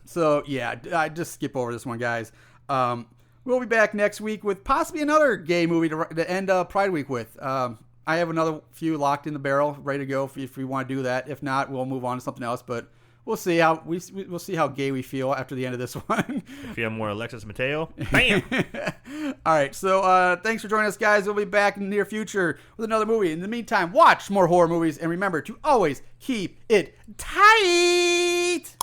So yeah, I just skip over this one, guys. We'll be back next week with possibly another gay movie to end Pride Week with. I have another few locked in the barrel, ready to go if we want to do that. If not, we'll move on to something else. But we'll see how we'll see how gay we feel after the end of this one. If you have more Alexis Mateo, bam. All right, so thanks for joining us, guys. We'll be back in the near future with another movie. In the meantime, watch more horror movies and remember to always keep it tight.